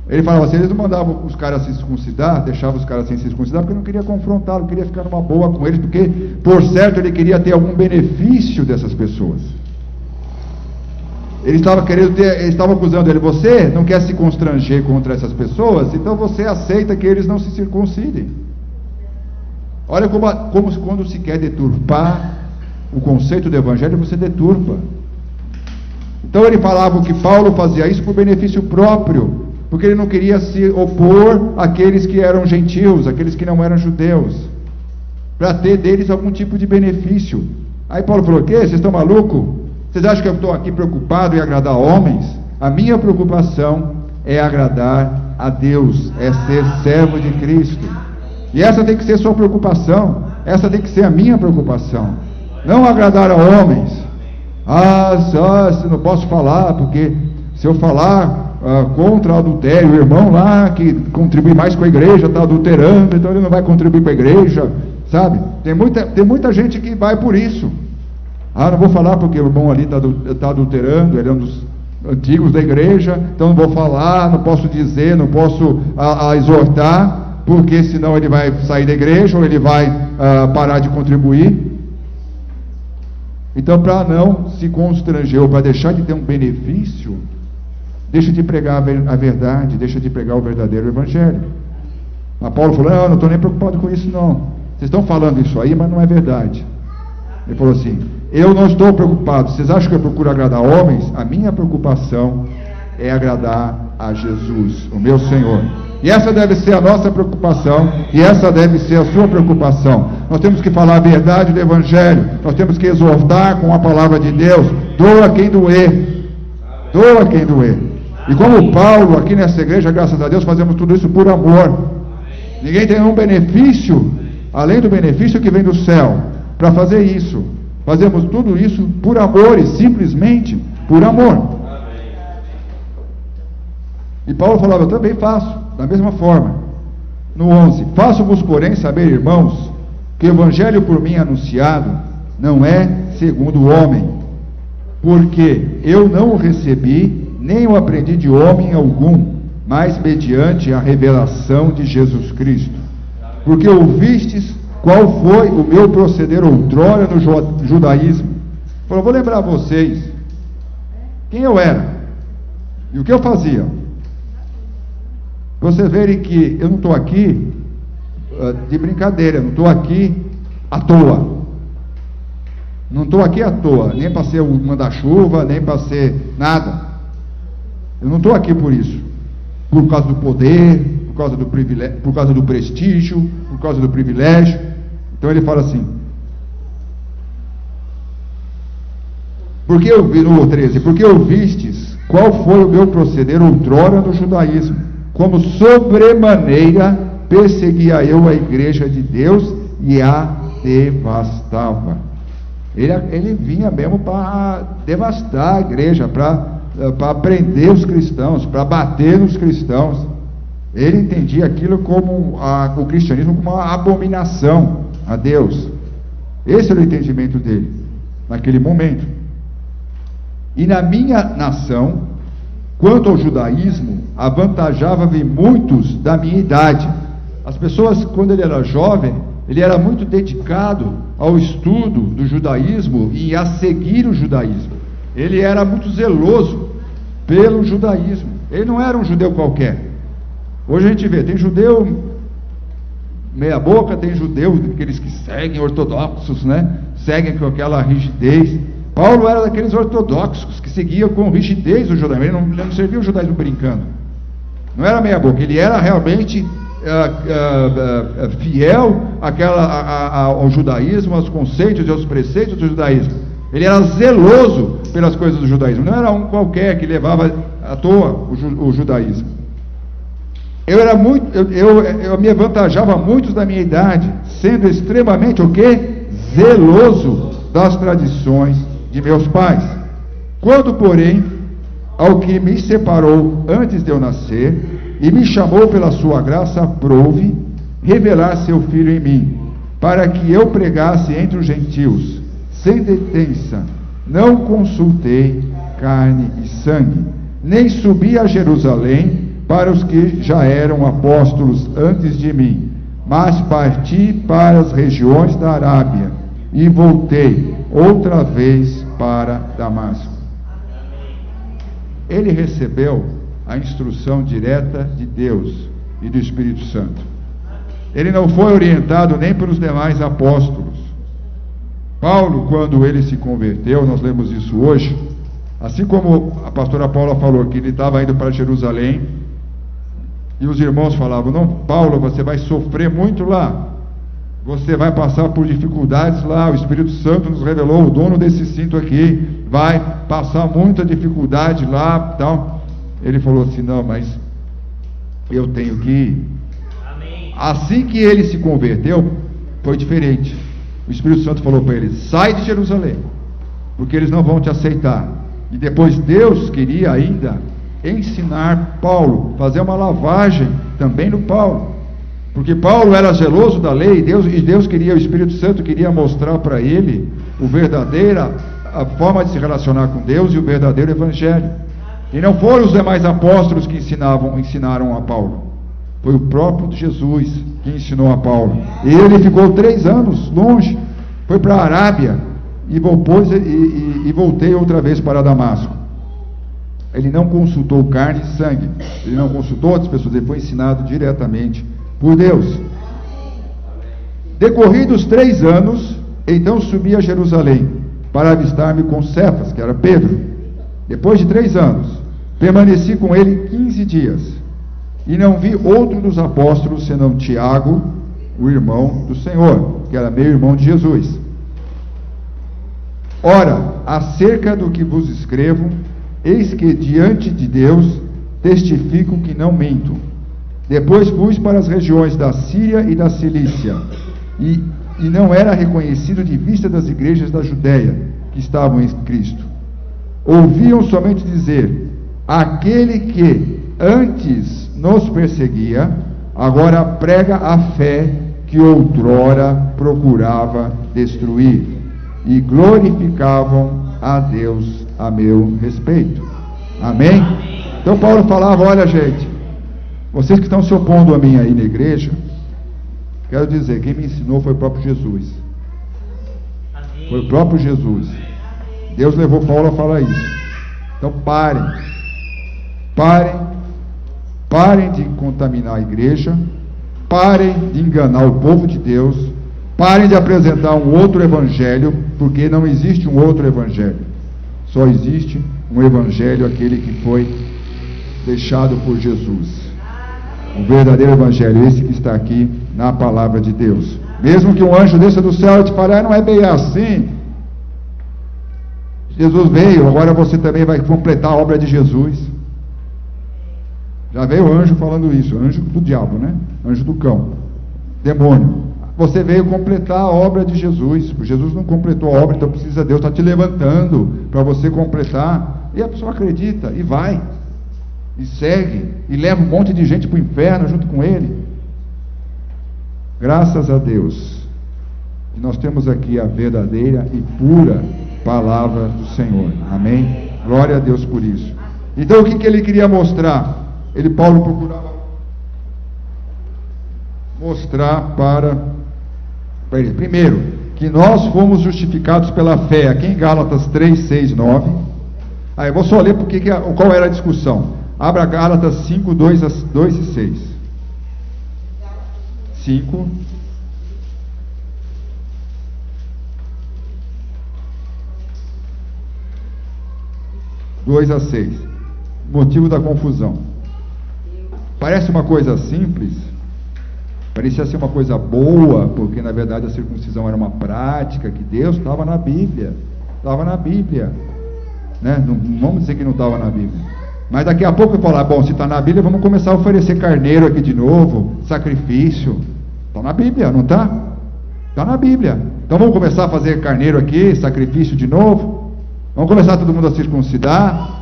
Ele falava assim, eles não mandavam os caras se circuncidar, deixavam os caras sem se circuncidar, porque não queria confrontá-los, queria ficar numa boa com eles, porque, por certo, ele queria ter algum benefício dessas pessoas. Ele estava acusando ele, você não quer se constranger contra essas pessoas, então você aceita que eles não se circuncidem. Olha como quando se quer deturpar o conceito do evangelho, você deturpa. Então ele falava que Paulo fazia isso por benefício próprio, porque ele não queria se opor àqueles que eram gentios, aqueles que não eram judeus, para ter deles algum tipo de benefício. Aí Paulo falou, o quê? Vocês estão malucos? Vocês acham que eu estou aqui preocupado em agradar homens? A minha preocupação é agradar a Deus, é ser servo de Cristo. E essa tem que ser sua preocupação, essa tem que ser a minha preocupação. Não agradar a homens. Não posso falar, porque se eu falar contra o adultério, o irmão lá que contribui mais com a igreja está adulterando, então ele não vai contribuir com a igreja, sabe? Tem muita gente que vai por isso. Não vou falar porque o irmão ali está adulterando, ele é um dos antigos da igreja, então não vou falar, não posso dizer, não posso exortar, porque senão ele vai sair da igreja ou ele vai parar de contribuir. Então, para não se constranger ou para deixar de ter um benefício, deixa de pregar a verdade, deixa de pregar o verdadeiro evangelho. Mas Paulo falou: não estou nem preocupado com isso não. Vocês estão falando isso aí, mas não é verdade. Ele falou assim: eu não estou preocupado. Vocês acham que eu procuro agradar homens? A minha preocupação é agradar a Jesus, o meu Senhor. E essa deve ser a nossa preocupação, e essa deve ser a sua preocupação. Nós temos que falar a verdade do evangelho, nós temos que exortar com a palavra de Deus, doa quem doer, doa quem doer. E como Paulo, aqui nessa igreja, graças a Deus, fazemos tudo isso por amor. Ninguém tem nenhum benefício, além do benefício que vem do céu, para fazer isso. Fazemos tudo isso por amor, e simplesmente por amor. E Paulo falava: eu também faço, da mesma forma. No 11: faço-vos, porém, saber, irmãos, que o evangelho por mim anunciado não é segundo o homem, porque eu não o recebi, nem o aprendi de homem algum, mas mediante a revelação de Jesus Cristo. Porque ouvistes qual foi o meu proceder outrora no judaísmo. Falou: vou lembrar a vocês quem eu era e o que eu fazia. Vocês verem que eu não estou aqui de brincadeira, eu não estou aqui à toa. Não estou aqui à toa, nem para ser um manda-chuva, nem para ser nada. Eu não estou aqui por isso, por causa do poder, por causa do privilégio, por causa do prestígio, por causa do privilégio. Então ele fala assim: porque eu vi no 13, porque ouvistes qual foi o meu proceder outrora no judaísmo, como sobremaneira perseguia eu a igreja de Deus e a devastava. Ele vinha mesmo para devastar a igreja, para prender os cristãos, para bater nos cristãos. Ele entendia aquilo como o cristianismo como uma abominação a Deus. Esse era o entendimento dele naquele momento. E na minha nação, quanto ao judaísmo, avantajava-me muitos da minha idade. As pessoas, quando ele era jovem, ele era muito dedicado ao estudo do judaísmo e a seguir o judaísmo. Ele era muito zeloso pelo judaísmo. Ele não era um judeu qualquer. Hoje a gente vê, tem judeu meia boca, tem judeu, aqueles que seguem ortodoxos, né? Seguem com aquela rigidez. Paulo era daqueles ortodoxos que seguiam com rigidez o judaísmo. Ele não servia o judaísmo brincando. Não era meia boca, ele era realmente fiel ao judaísmo, aos conceitos e aos preceitos do judaísmo. Ele era zeloso pelas coisas do judaísmo. Não era um qualquer que levava à toa o judaísmo. Eu me avantajava muitos da minha idade, sendo extremamente o quê? Zeloso das tradições de meus pais. Quando, porém, ao que me separou antes de eu nascer e me chamou pela sua graça, aprouve revelar seu Filho em mim, para que eu pregasse entre os gentios, sem detença. Não consultei carne e sangue, nem subi a Jerusalém para os que já eram apóstolos antes de mim, mas parti para as regiões da Arábia e voltei outra vez para Damasco. Ele recebeu a instrução direta de Deus e do Espírito Santo. Ele não foi orientado nem pelos demais apóstolos. Paulo, quando ele se converteu, nós lemos isso hoje, assim como a pastora Paula falou que ele estava indo para Jerusalém, e os irmãos falavam: não, Paulo, você vai sofrer muito lá, você vai passar por dificuldades lá, o Espírito Santo nos revelou, o dono desse cinto aqui vai passar muita dificuldade lá, tal. Ele falou assim: não, mas eu tenho que ir. Amém. Assim que ele se converteu, foi diferente. O Espírito Santo falou para ele: sai de Jerusalém, porque eles não vão te aceitar. E depois Deus queria ainda ensinar Paulo, fazer uma lavagem também no Paulo, porque Paulo era zeloso da lei, e Deus queria, o Espírito Santo queria mostrar para ele a forma de se relacionar com Deus e o verdadeiro evangelho. E não foram os demais apóstolos que ensinaram a Paulo, foi o próprio Jesus que ensinou a Paulo. E ele ficou 3 anos longe, foi para a Arábia, e voltei outra vez para Damasco. Ele não consultou carne e sangue, ele não consultou outras pessoas, ele foi ensinado diretamente por Deus. Decorridos 3 anos, então subi a Jerusalém para avistar-me com Cefas, que era Pedro. Depois de 3 anos, permaneci com ele 15 dias, e não vi outro dos apóstolos senão Tiago, o irmão do Senhor, que era meio irmão de Jesus. Ora, acerca do que vos escrevo, eis que diante de Deus testifico que não minto. Depois fui para as regiões da Síria e da Cilícia, e não era reconhecido de vista das igrejas da Judéia, que estavam em Cristo. Ouviam somente dizer: aquele que antes nos perseguia, agora prega a fé que outrora procurava destruir, e glorificavam a Deus a meu respeito. Amém? Então Paulo falava: olha, gente, vocês que estão se opondo a mim aí na igreja, quero dizer, quem me ensinou foi o próprio Jesus. Foi o próprio Jesus. Deus levou Paulo a falar isso. Então parem de contaminar a igreja, parem de enganar o povo de Deus, parem de apresentar um outro evangelho, porque não existe um outro evangelho. Só existe um evangelho, aquele que foi deixado por Jesus. O verdadeiro evangelho, esse que está aqui na palavra de Deus. Mesmo que um anjo desça do céu e te fale: não é bem assim. Jesus veio, agora você também vai completar a obra de Jesus. Já veio o anjo falando isso, anjo do diabo, né? Anjo do cão, demônio. Você veio completar a obra de Jesus. Jesus não completou a obra, então precisa Deus estar te levantando para você completar. E a pessoa acredita e vai, e segue, e leva um monte de gente para o inferno junto com ele. Graças a Deus, nós temos aqui a verdadeira e pura palavra do Senhor. Amém? Glória a Deus por isso. Então o que ele queria mostrar? Paulo procurava mostrar para ele, primeiro, que nós fomos justificados pela fé, aqui em Gálatas 3, 6, 9. Aí eu vou só ler qual era a discussão. Abra Gálatas 5, 2 e 6. 5. (2 a 6). Motivo da confusão. Parece uma coisa simples, parecia ser uma coisa boa, porque na verdade a circuncisão era uma prática que Deus estava na Bíblia, né? Não vamos dizer que não estava na Bíblia, mas daqui a pouco eu falar: bom, se está na Bíblia, vamos começar a oferecer carneiro aqui de novo, sacrifício. Está na Bíblia, não está? Está na Bíblia. Então vamos começar a fazer carneiro aqui, sacrifício de novo, vamos começar todo mundo a circuncidar,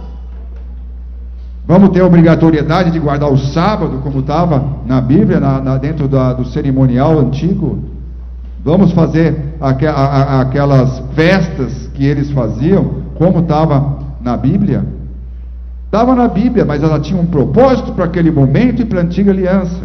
vamos ter a obrigatoriedade de guardar o sábado, como estava na Bíblia, dentro do cerimonial antigo. Vamos fazer aquelas festas que eles faziam, como estava na Bíblia. Estava na Bíblia, mas ela tinha um propósito para aquele momento e para a antiga aliança.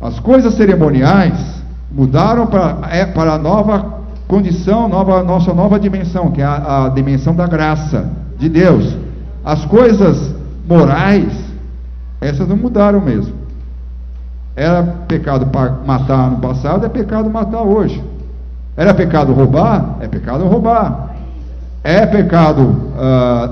As coisas cerimoniais mudaram para a nova condição, nossa nova dimensão, que é a dimensão da graça de Deus. As coisas morais, essas não mudaram mesmo. Era pecado matar no passado, é pecado matar hoje. Era pecado roubar, é pecado roubar. É pecado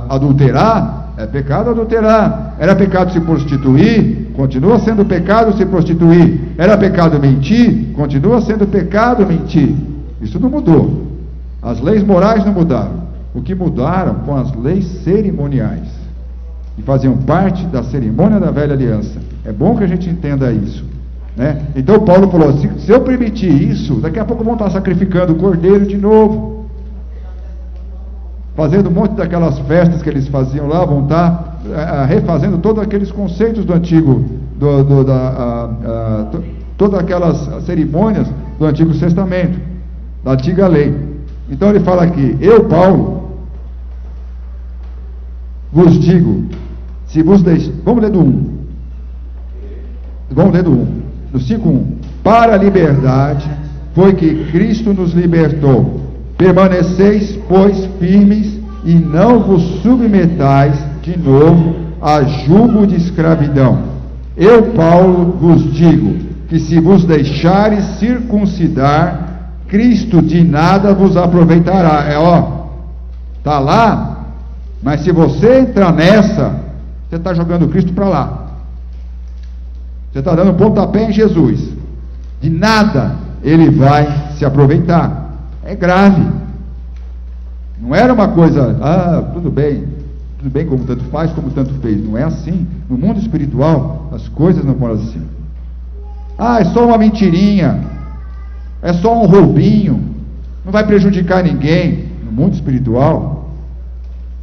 adulterar, é pecado adulterar. Era pecado se prostituir, continua sendo pecado se prostituir. Era pecado mentir, continua sendo pecado mentir. Isso não mudou. As leis morais não mudaram. O que mudaram foram as leis cerimoniais, que faziam parte da cerimônia da velha aliança. É bom que a gente entenda isso, né? Então Paulo falou: se eu permitir isso, daqui a pouco vão estar sacrificando o cordeiro de novo, fazendo um monte daquelas festas que eles faziam lá, vão estar refazendo todos aqueles conceitos do antigo, todas aquelas cerimônias do Antigo Testamento, da antiga lei. Então ele fala aqui: eu, Paulo, vos digo, se vos deixar. Vamos ler do 1. Vamos ler do 1. Do 5:1. Para a liberdade foi que Cristo nos libertou. Permaneceis, pois, firmes, e não vos submetais de novo a jugo de escravidão. Eu, Paulo, vos digo que se vos deixares circuncidar, Cristo de nada vos aproveitará. Está lá, mas se você entrar nessa, você está jogando Cristo para lá. Você está dando pontapé em Jesus. De nada ele vai se aproveitar. É grave. Não era uma coisa, tudo bem como tanto faz, como tanto fez. Não é assim. No mundo espiritual, as coisas não foram assim. É só uma mentirinha, é só um roubinho, não vai prejudicar ninguém. No mundo espiritual,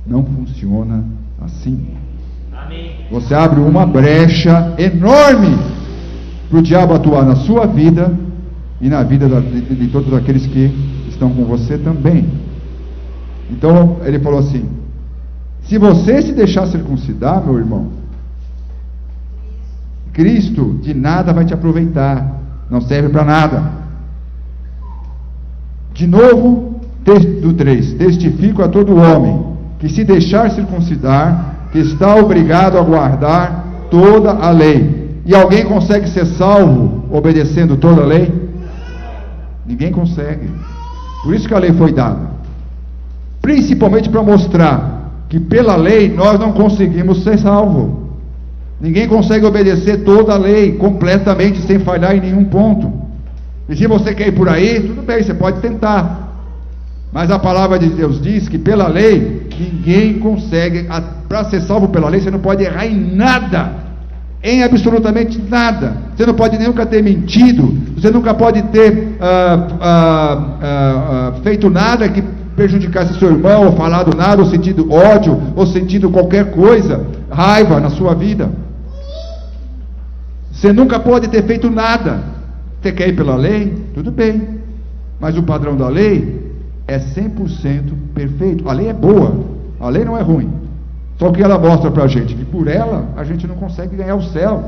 não funciona assim. Amém. Você abre uma brecha enorme para o diabo atuar na sua vida e na vida de todos aqueles que estão com você também. Então ele falou assim: se você se deixar circuncidar, meu irmão, Cristo de nada vai te aproveitar, não serve para nada. De novo, texto 3: testifico a todo homem que se deixar circuncidar, que está obrigado a guardar toda a lei. E alguém consegue ser salvo obedecendo toda a lei? Ninguém consegue. Por isso que a lei foi dada, principalmente para mostrar que pela lei nós não conseguimos ser salvos. Ninguém consegue obedecer toda a lei completamente sem falhar em nenhum ponto. E se você quer ir por aí, tudo bem, você pode tentar. Mas a palavra de Deus diz que pela lei ninguém consegue. Para ser salvo pela lei, você não pode errar em nada, em absolutamente nada. Você não pode nunca ter mentido, você nunca pode ter feito nada que prejudicasse seu irmão, ou falado nada, ou sentido ódio, ou sentido qualquer coisa, raiva na sua vida. Você nunca pode ter feito nada. Você quer ir pela lei? Tudo bem, mas o padrão da lei é 100% perfeito. A lei é boa, a lei não é ruim. Só que ela mostra para a gente que por ela a gente não consegue ganhar o céu.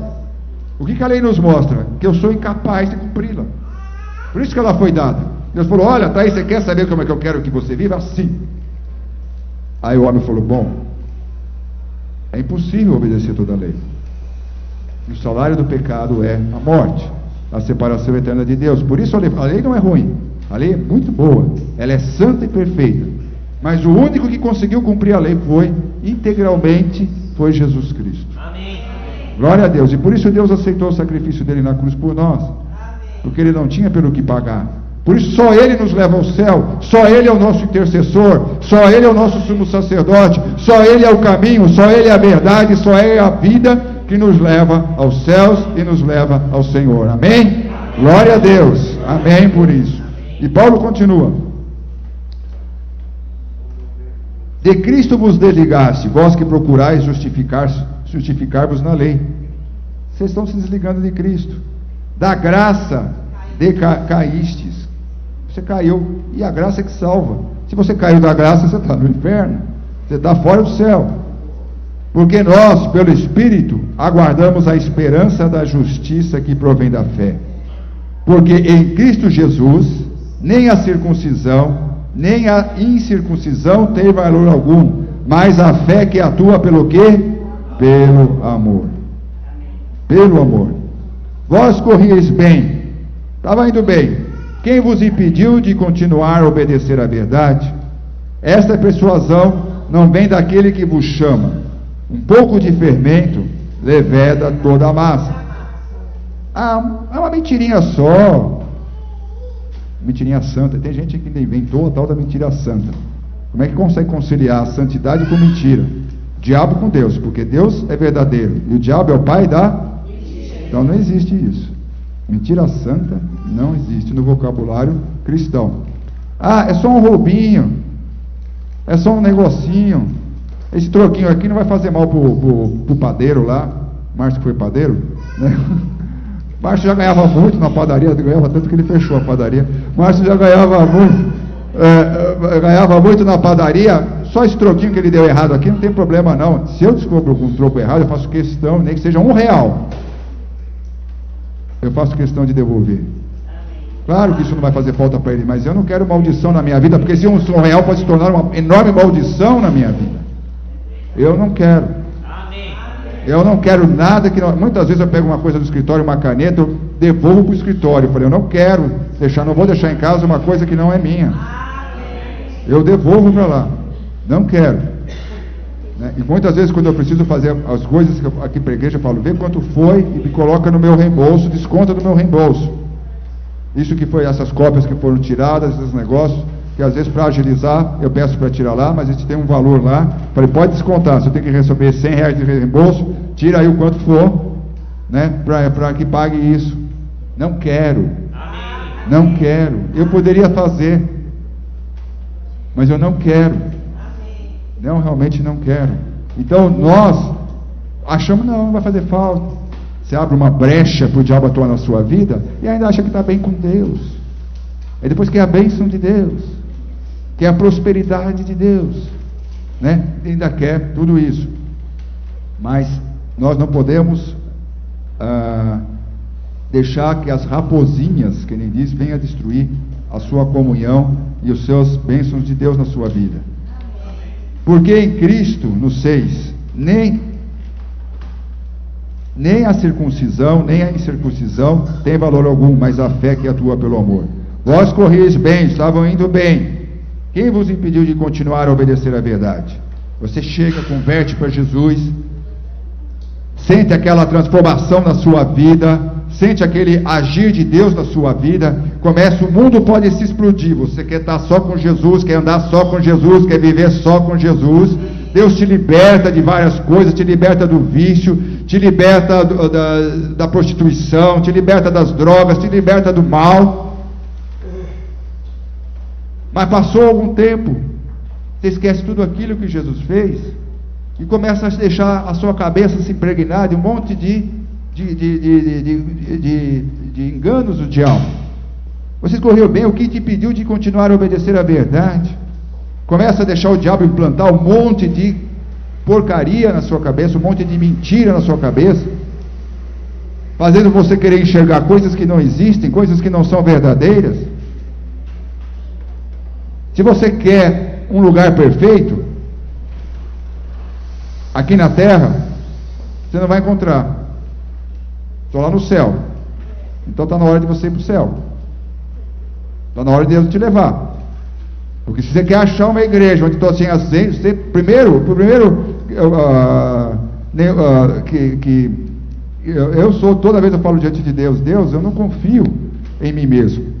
O que a lei nos mostra? Que eu sou incapaz de cumpri-la. Por isso que ela foi dada. Deus falou: olha, tá aí, você quer saber como é que eu quero que você viva? Assim. Aí o homem falou: bom, é impossível obedecer toda a lei. E o salário do pecado é a morte, a separação eterna de Deus. Por isso a lei não é ruim, a lei é muito boa, ela é santa e perfeita. Mas o único que conseguiu cumprir a lei integralmente foi Jesus Cristo. Amém. Glória a Deus. E por isso Deus aceitou o sacrifício dele na cruz por nós, porque ele não tinha pelo que pagar. Por isso só ele nos leva ao céu, só ele é o nosso intercessor, só ele é o nosso sumo sacerdote, só ele é o caminho, só ele é a verdade, só ele é a vida que nos leva aos céus e nos leva ao Senhor. Amém? Glória a Deus. Amém por isso. E Paulo continua: de Cristo vos desligaste, vós que procurais justificar-vos na lei. Vocês estão se desligando de Cristo. Da graça decaístes. Você caiu, e a graça é que salva. Se você caiu da graça, você está no inferno, você está fora do céu. Porque nós, pelo Espírito, aguardamos a esperança da justiça que provém da fé. Porque em Cristo Jesus, nem a circuncisão, nem a incircuncisão tem valor algum, mas a fé que atua pelo quê? Pelo amor. Pelo amor. Vós corrieis bem, estava indo bem. Quem vos impediu de continuar a obedecer à verdade? Esta persuasão não vem daquele que vos chama. Um pouco de fermento leveda toda a massa. É uma mentirinha só. Mentirinha santa. Tem gente que inventou a tal da mentira santa. Como é que consegue conciliar a santidade com mentira? Diabo com Deus, porque Deus é verdadeiro e o diabo é o pai da mentira. Então não existe isso. Mentira santa não existe no vocabulário cristão. É só um roubinho, é só um negocinho. Esse troquinho aqui não vai fazer mal pro padeiro lá. Márcio foi padeiro, né? Márcio já ganhava muito na padaria, ganhava tanto que ele fechou a padaria. Márcio já ganhava muito na padaria. Só esse troquinho que ele deu errado aqui não tem problema não. Se eu descubro algum troco errado, eu faço questão, nem que seja R$1, eu faço questão de devolver. Claro que isso não vai fazer falta para ele, mas eu não quero maldição na minha vida, porque se um sonho real pode se tornar uma enorme maldição na minha vida. Eu não quero. Eu não quero nada que... Muitas vezes eu pego uma coisa do escritório, uma caneta, eu devolvo para o escritório. Eu falei, eu não quero deixar, não vou deixar em casa uma coisa que não é minha. Eu devolvo para lá. Não quero. Né? E muitas vezes quando eu preciso fazer as coisas aqui para a igreja, eu falo, vê quanto foi e me coloca no meu reembolso, desconta do meu reembolso. Isso que foi, essas cópias que foram tiradas, esses negócios, que às vezes para agilizar, eu peço para tirar lá, mas a gente tem um valor lá. Falei, pode descontar, se eu tenho que receber R$100 de reembolso, tira aí o quanto for, né, para que pague isso. Não quero. Não quero. Eu poderia fazer, mas eu não quero. Não, realmente não quero. Então nós achamos, não vai fazer falta. Você abre uma brecha para o diabo atuar na sua vida e ainda acha que está bem com Deus. Aí depois quer a bênção de Deus, quer a prosperidade de Deus, né? E ainda quer tudo isso. Mas nós não podemos deixar que as raposinhas, que nem diz, venham destruir a sua comunhão e os seus bênçãos de Deus na sua vida. Porque em Cristo, no 6, nem a circuncisão, nem a incircuncisão tem valor algum, mas a fé que atua pelo amor. Vós correis bem, estavam indo bem. Quem vos impediu de continuar a obedecer à verdade? Você chega, converte para Jesus, sente aquela transformação na sua vida, sente aquele agir de Deus na sua vida, começa, o mundo pode se explodir, você quer estar só com Jesus, quer andar só com Jesus, quer viver só com Jesus, Deus te liberta de várias coisas, te liberta do vício, te liberta da prostituição, te liberta das drogas, te liberta do mal. Mas passou algum tempo, você esquece tudo aquilo que Jesus fez e começa a deixar a sua cabeça se impregnar de um monte de enganos do diabo. Você escorreu bem, o que te impediu de continuar a obedecer à verdade? Começa a deixar o diabo implantar um monte de porcaria na sua cabeça, um monte de mentira na sua cabeça, fazendo você querer enxergar coisas que não existem, coisas que não são verdadeiras. Se você quer um lugar perfeito aqui na terra, você não vai encontrar. Só lá no céu. Então está na hora de você ir para o céu. Está na hora de Deus te levar. Porque se você quer achar uma igreja onde estou assim, você primeiro eu sou, toda vez eu falo diante de Deus, Deus, eu não confio em mim mesmo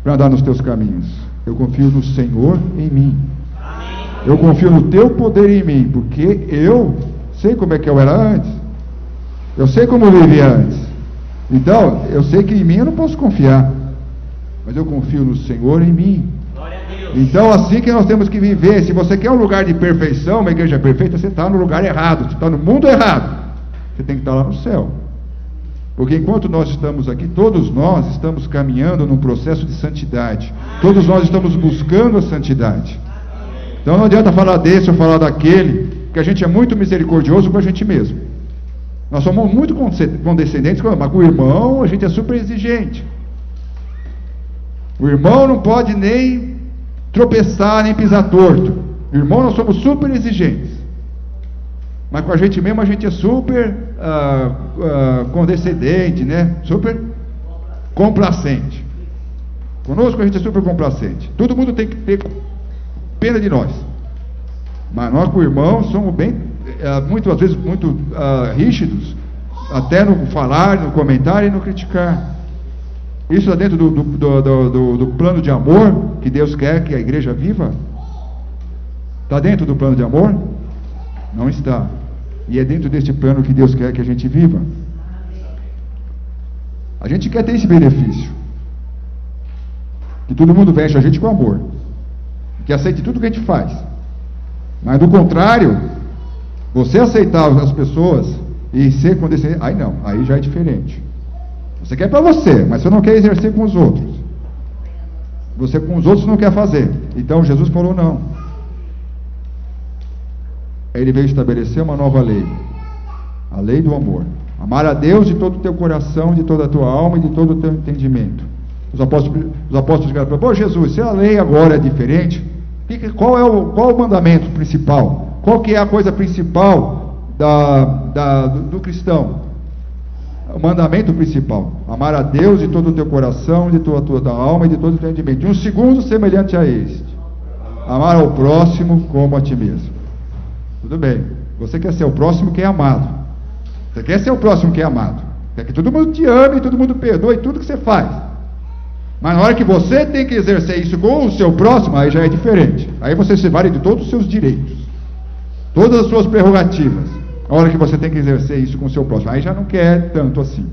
para andar nos teus caminhos. Eu confio no Senhor em mim. Eu confio no teu poder em mim, porque eu sei como é que eu era antes. Eu sei como eu vivia antes. Então, eu sei que em mim eu não posso confiar, mas eu confio no Senhor em mim. Então, assim que nós temos que viver. Se você quer um lugar de perfeição, uma igreja perfeita, você está no lugar errado, você está no mundo errado. Você tem que estar lá no céu. Porque enquanto nós estamos aqui, todos nós estamos caminhando num processo de santidade. Todos nós estamos buscando a santidade. Então não adianta falar desse ou falar daquele, que a gente é muito misericordioso com a gente mesmo. Nós somos muito condescendentes, mas com o irmão a gente é super exigente. O irmão não pode nem tropeçar, nem pisar torto. O irmão, nós somos super exigentes. Mas com a gente mesmo a gente é super condescendente, né? Super complacente. Conosco a gente é super complacente. Todo mundo tem que ter pena de nós. Mas nós com o irmão somos bem, muitas vezes muito rígidos, até no falar, no comentar e no criticar. Isso está dentro do plano de amor que Deus quer que a igreja viva? Está dentro do plano de amor? Não está. E é dentro deste plano que Deus quer que a gente viva. A gente quer ter esse benefício. Que todo mundo veja a gente com amor. Que aceite tudo que a gente faz. Mas do contrário, você aceitar as pessoas e ser condescendente, aí não, aí já é diferente. Você quer para você, mas você não quer exercer com os outros. Você com os outros não quer fazer. Então Jesus falou não. Ele veio estabelecer uma nova lei, a lei do amor. Amar a Deus de todo o teu coração, de toda a tua alma e de todo o teu entendimento. Os apóstolos chegaram para ele: pô, Jesus, se a lei agora é diferente, qual é o mandamento principal? Qual que é a coisa principal do cristão? O mandamento principal: amar a Deus de todo o teu coração, de toda a alma e de todo o teu entendimento. E um segundo semelhante a este: amar ao próximo como a ti mesmo. Tudo bem, você quer ser o próximo que é amado. Você quer ser o próximo que é amado. Quer que todo mundo te ame, todo mundo perdoe tudo que você faz. Mas na hora que você tem que exercer isso com o seu próximo, aí já é diferente. Aí você se vale de todos os seus direitos, todas as suas prerrogativas. A hora que você tem que exercer isso com o seu próximo, aí já não quer tanto assim.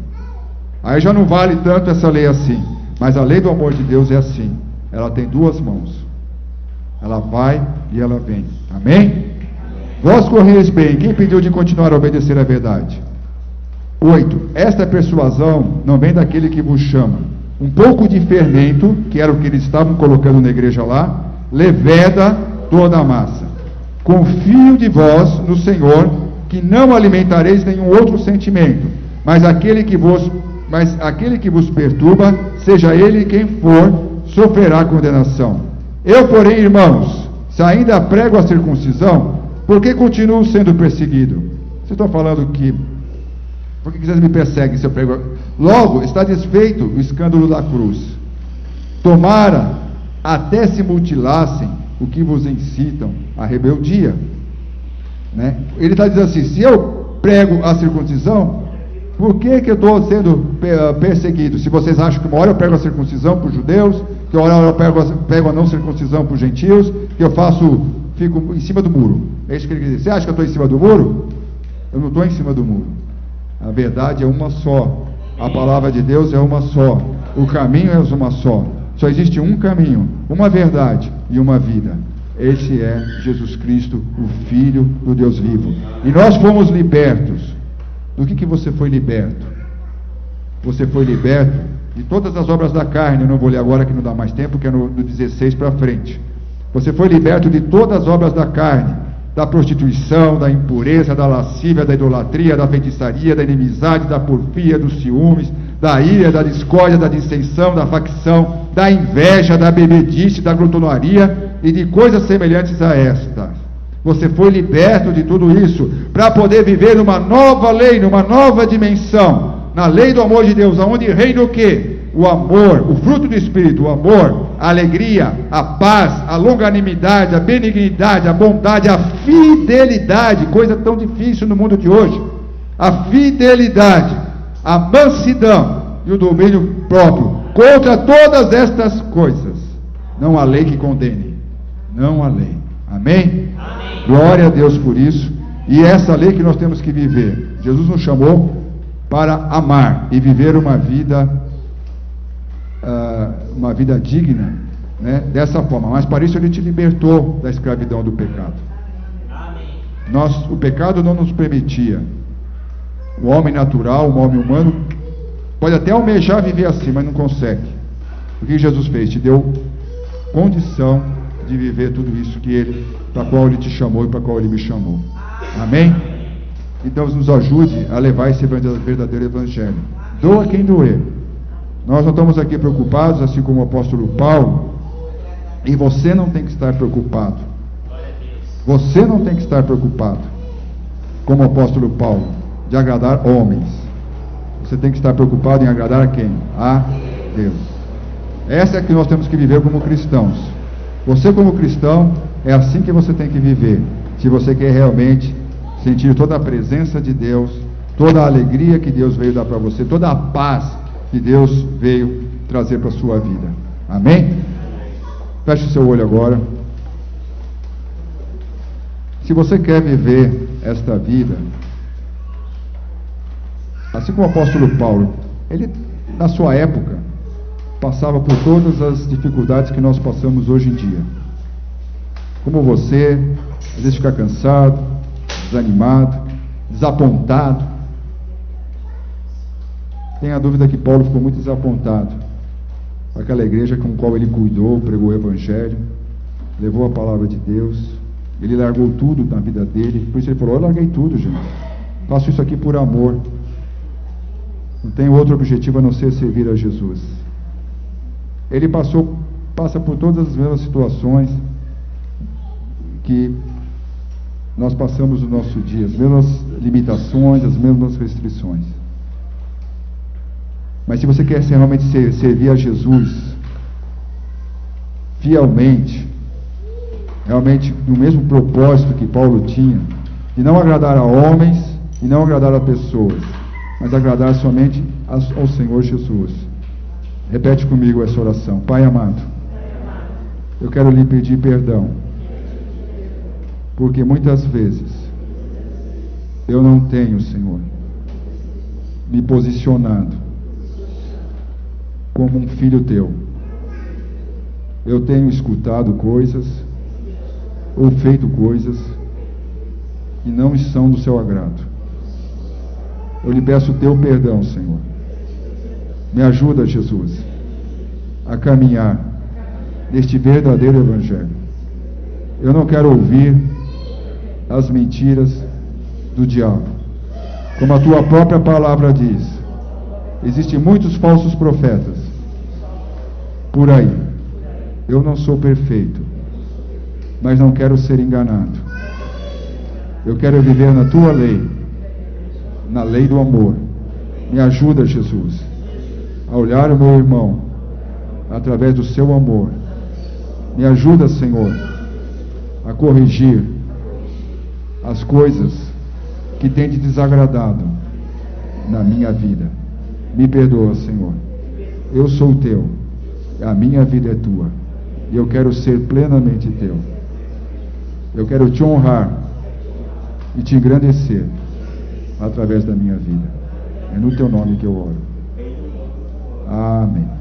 Aí já não vale tanto essa lei assim. Mas a lei do amor de Deus é assim. Ela tem duas mãos. Ela vai e ela vem. Amém? Vós correis bem. Quem pediu de continuar a obedecer à verdade? 8. Esta persuasão não vem daquele que vos chama. Um pouco de fermento, que era o que eles estavam colocando na igreja lá, leveda toda a massa. Confio de vós no Senhor, que não alimentareis nenhum outro sentimento, mas aquele que vos perturba, seja ele quem for, sofrerá condenação. Eu, porém, irmãos, se ainda prego a circuncisão, por que continuo sendo perseguido? Vocês estão falando que, por que vocês me perseguem se eu prego? Logo, está desfeito o escândalo da cruz. Tomara até se mutilassem o que vos incitam à rebeldia. Né? Ele está dizendo assim: se eu prego a circuncisão, por que eu estou sendo perseguido? Se vocês acham que uma hora eu prego a circuncisão para os judeus, que uma hora eu prego a não circuncisão para os gentios, que eu fico em cima do muro. É isso que ele quer dizer. Você acha que eu estou em cima do muro? Eu não estou em cima do muro. A verdade é uma só. A palavra de Deus é uma só. O caminho é uma só. Só existe um caminho, uma verdade e uma vida. Esse é Jesus Cristo, o Filho do Deus vivo. E nós fomos libertos. Do que você foi liberto? Você foi liberto de todas as obras da carne. Eu não vou ler agora que não dá mais tempo, que é no 16 para frente. Você foi liberto de todas as obras da carne, da prostituição, da impureza, da lascívia, da idolatria, da feitiçaria, da inimizade, da porfia, dos ciúmes, da ira, da discórdia, da dissensão, da facção, da inveja, da bebedice, da glutonaria e de coisas semelhantes a estas. Você foi liberto de tudo isso para poder viver numa nova lei, numa nova dimensão, na lei do amor de Deus, aonde reina o quê? O amor, o fruto do Espírito, o amor, a alegria, a paz, a longanimidade, a benignidade, a bondade, a fidelidade, coisa tão difícil no mundo de hoje, a fidelidade, a mansidão e o domínio próprio. Contra todas estas coisas, não há lei que condene, não há lei. Amém? Amém? Glória a Deus por isso. E essa lei que nós temos que viver. Jesus nos chamou para amar e viver uma vida digna, né, dessa forma. Mas para isso ele te libertou da escravidão do pecado. O pecado não nos permitia. O homem natural, o homem humano, pode até almejar viver assim, mas não consegue. O que Jesus fez? Te deu condição de viver tudo isso para qual ele te chamou e para qual ele me chamou. Amém? Então nos ajude a levar esse verdadeiro evangelho. Doa quem doer. Nós não estamos aqui preocupados, assim como o apóstolo Paulo, e você não tem que estar preocupado. Você não tem que estar preocupado, como o apóstolo Paulo, de agradar homens. Você tem que estar preocupado em agradar a quem? A Deus. Essa é que nós temos que viver como cristãos. Você como cristão, é assim que você tem que viver. Se você quer realmente sentir toda a presença de Deus, toda a alegria que Deus veio dar para você, toda a paz que Deus veio trazer para a sua vida. Amém? Feche o seu olho agora. Se você quer viver esta vida, assim como o apóstolo Paulo, ele, na sua época, passava por todas as dificuldades que nós passamos hoje em dia. Como você, às vezes fica cansado, desanimado, desapontado. Tenho a dúvida que Paulo ficou muito desapontado com aquela igreja com a qual ele cuidou, pregou o evangelho, levou a palavra de Deus. Ele largou tudo na vida dele. Por isso ele falou: eu larguei tudo, gente. Faço isso aqui por amor. Não tenho outro objetivo a não ser servir a Jesus. ele passa por todas as mesmas situações que nós passamos no nosso dia, as mesmas limitações, as mesmas restrições. Mas se você quer realmente servir a Jesus fielmente, realmente no mesmo propósito que Paulo tinha, de não agradar a homens e não agradar a pessoas, mas agradar somente ao Senhor Jesus. Repete comigo essa oração. Pai amado, eu quero lhe pedir perdão, porque muitas vezes eu não tenho, Senhor, me posicionado como um filho teu. Eu tenho escutado coisas ou feito coisas que não são do seu agrado. Eu lhe peço o teu perdão, Senhor. Me ajuda, Jesus, a caminhar neste verdadeiro evangelho. Eu não quero ouvir as mentiras do diabo. Como a tua própria palavra diz, existem muitos falsos profetas por aí. Eu não sou perfeito, mas não quero ser enganado. Eu quero viver na tua lei, na lei do amor. Me ajuda, Jesus, a olhar o meu irmão através do seu amor. Me ajuda, Senhor, a corrigir as coisas que têm te desagradado na minha vida. Me perdoa, Senhor. Eu sou teu, a minha vida é tua, e eu quero ser plenamente teu. Eu quero te honrar e te engrandecer através da minha vida. É no teu nome que eu oro. Amém.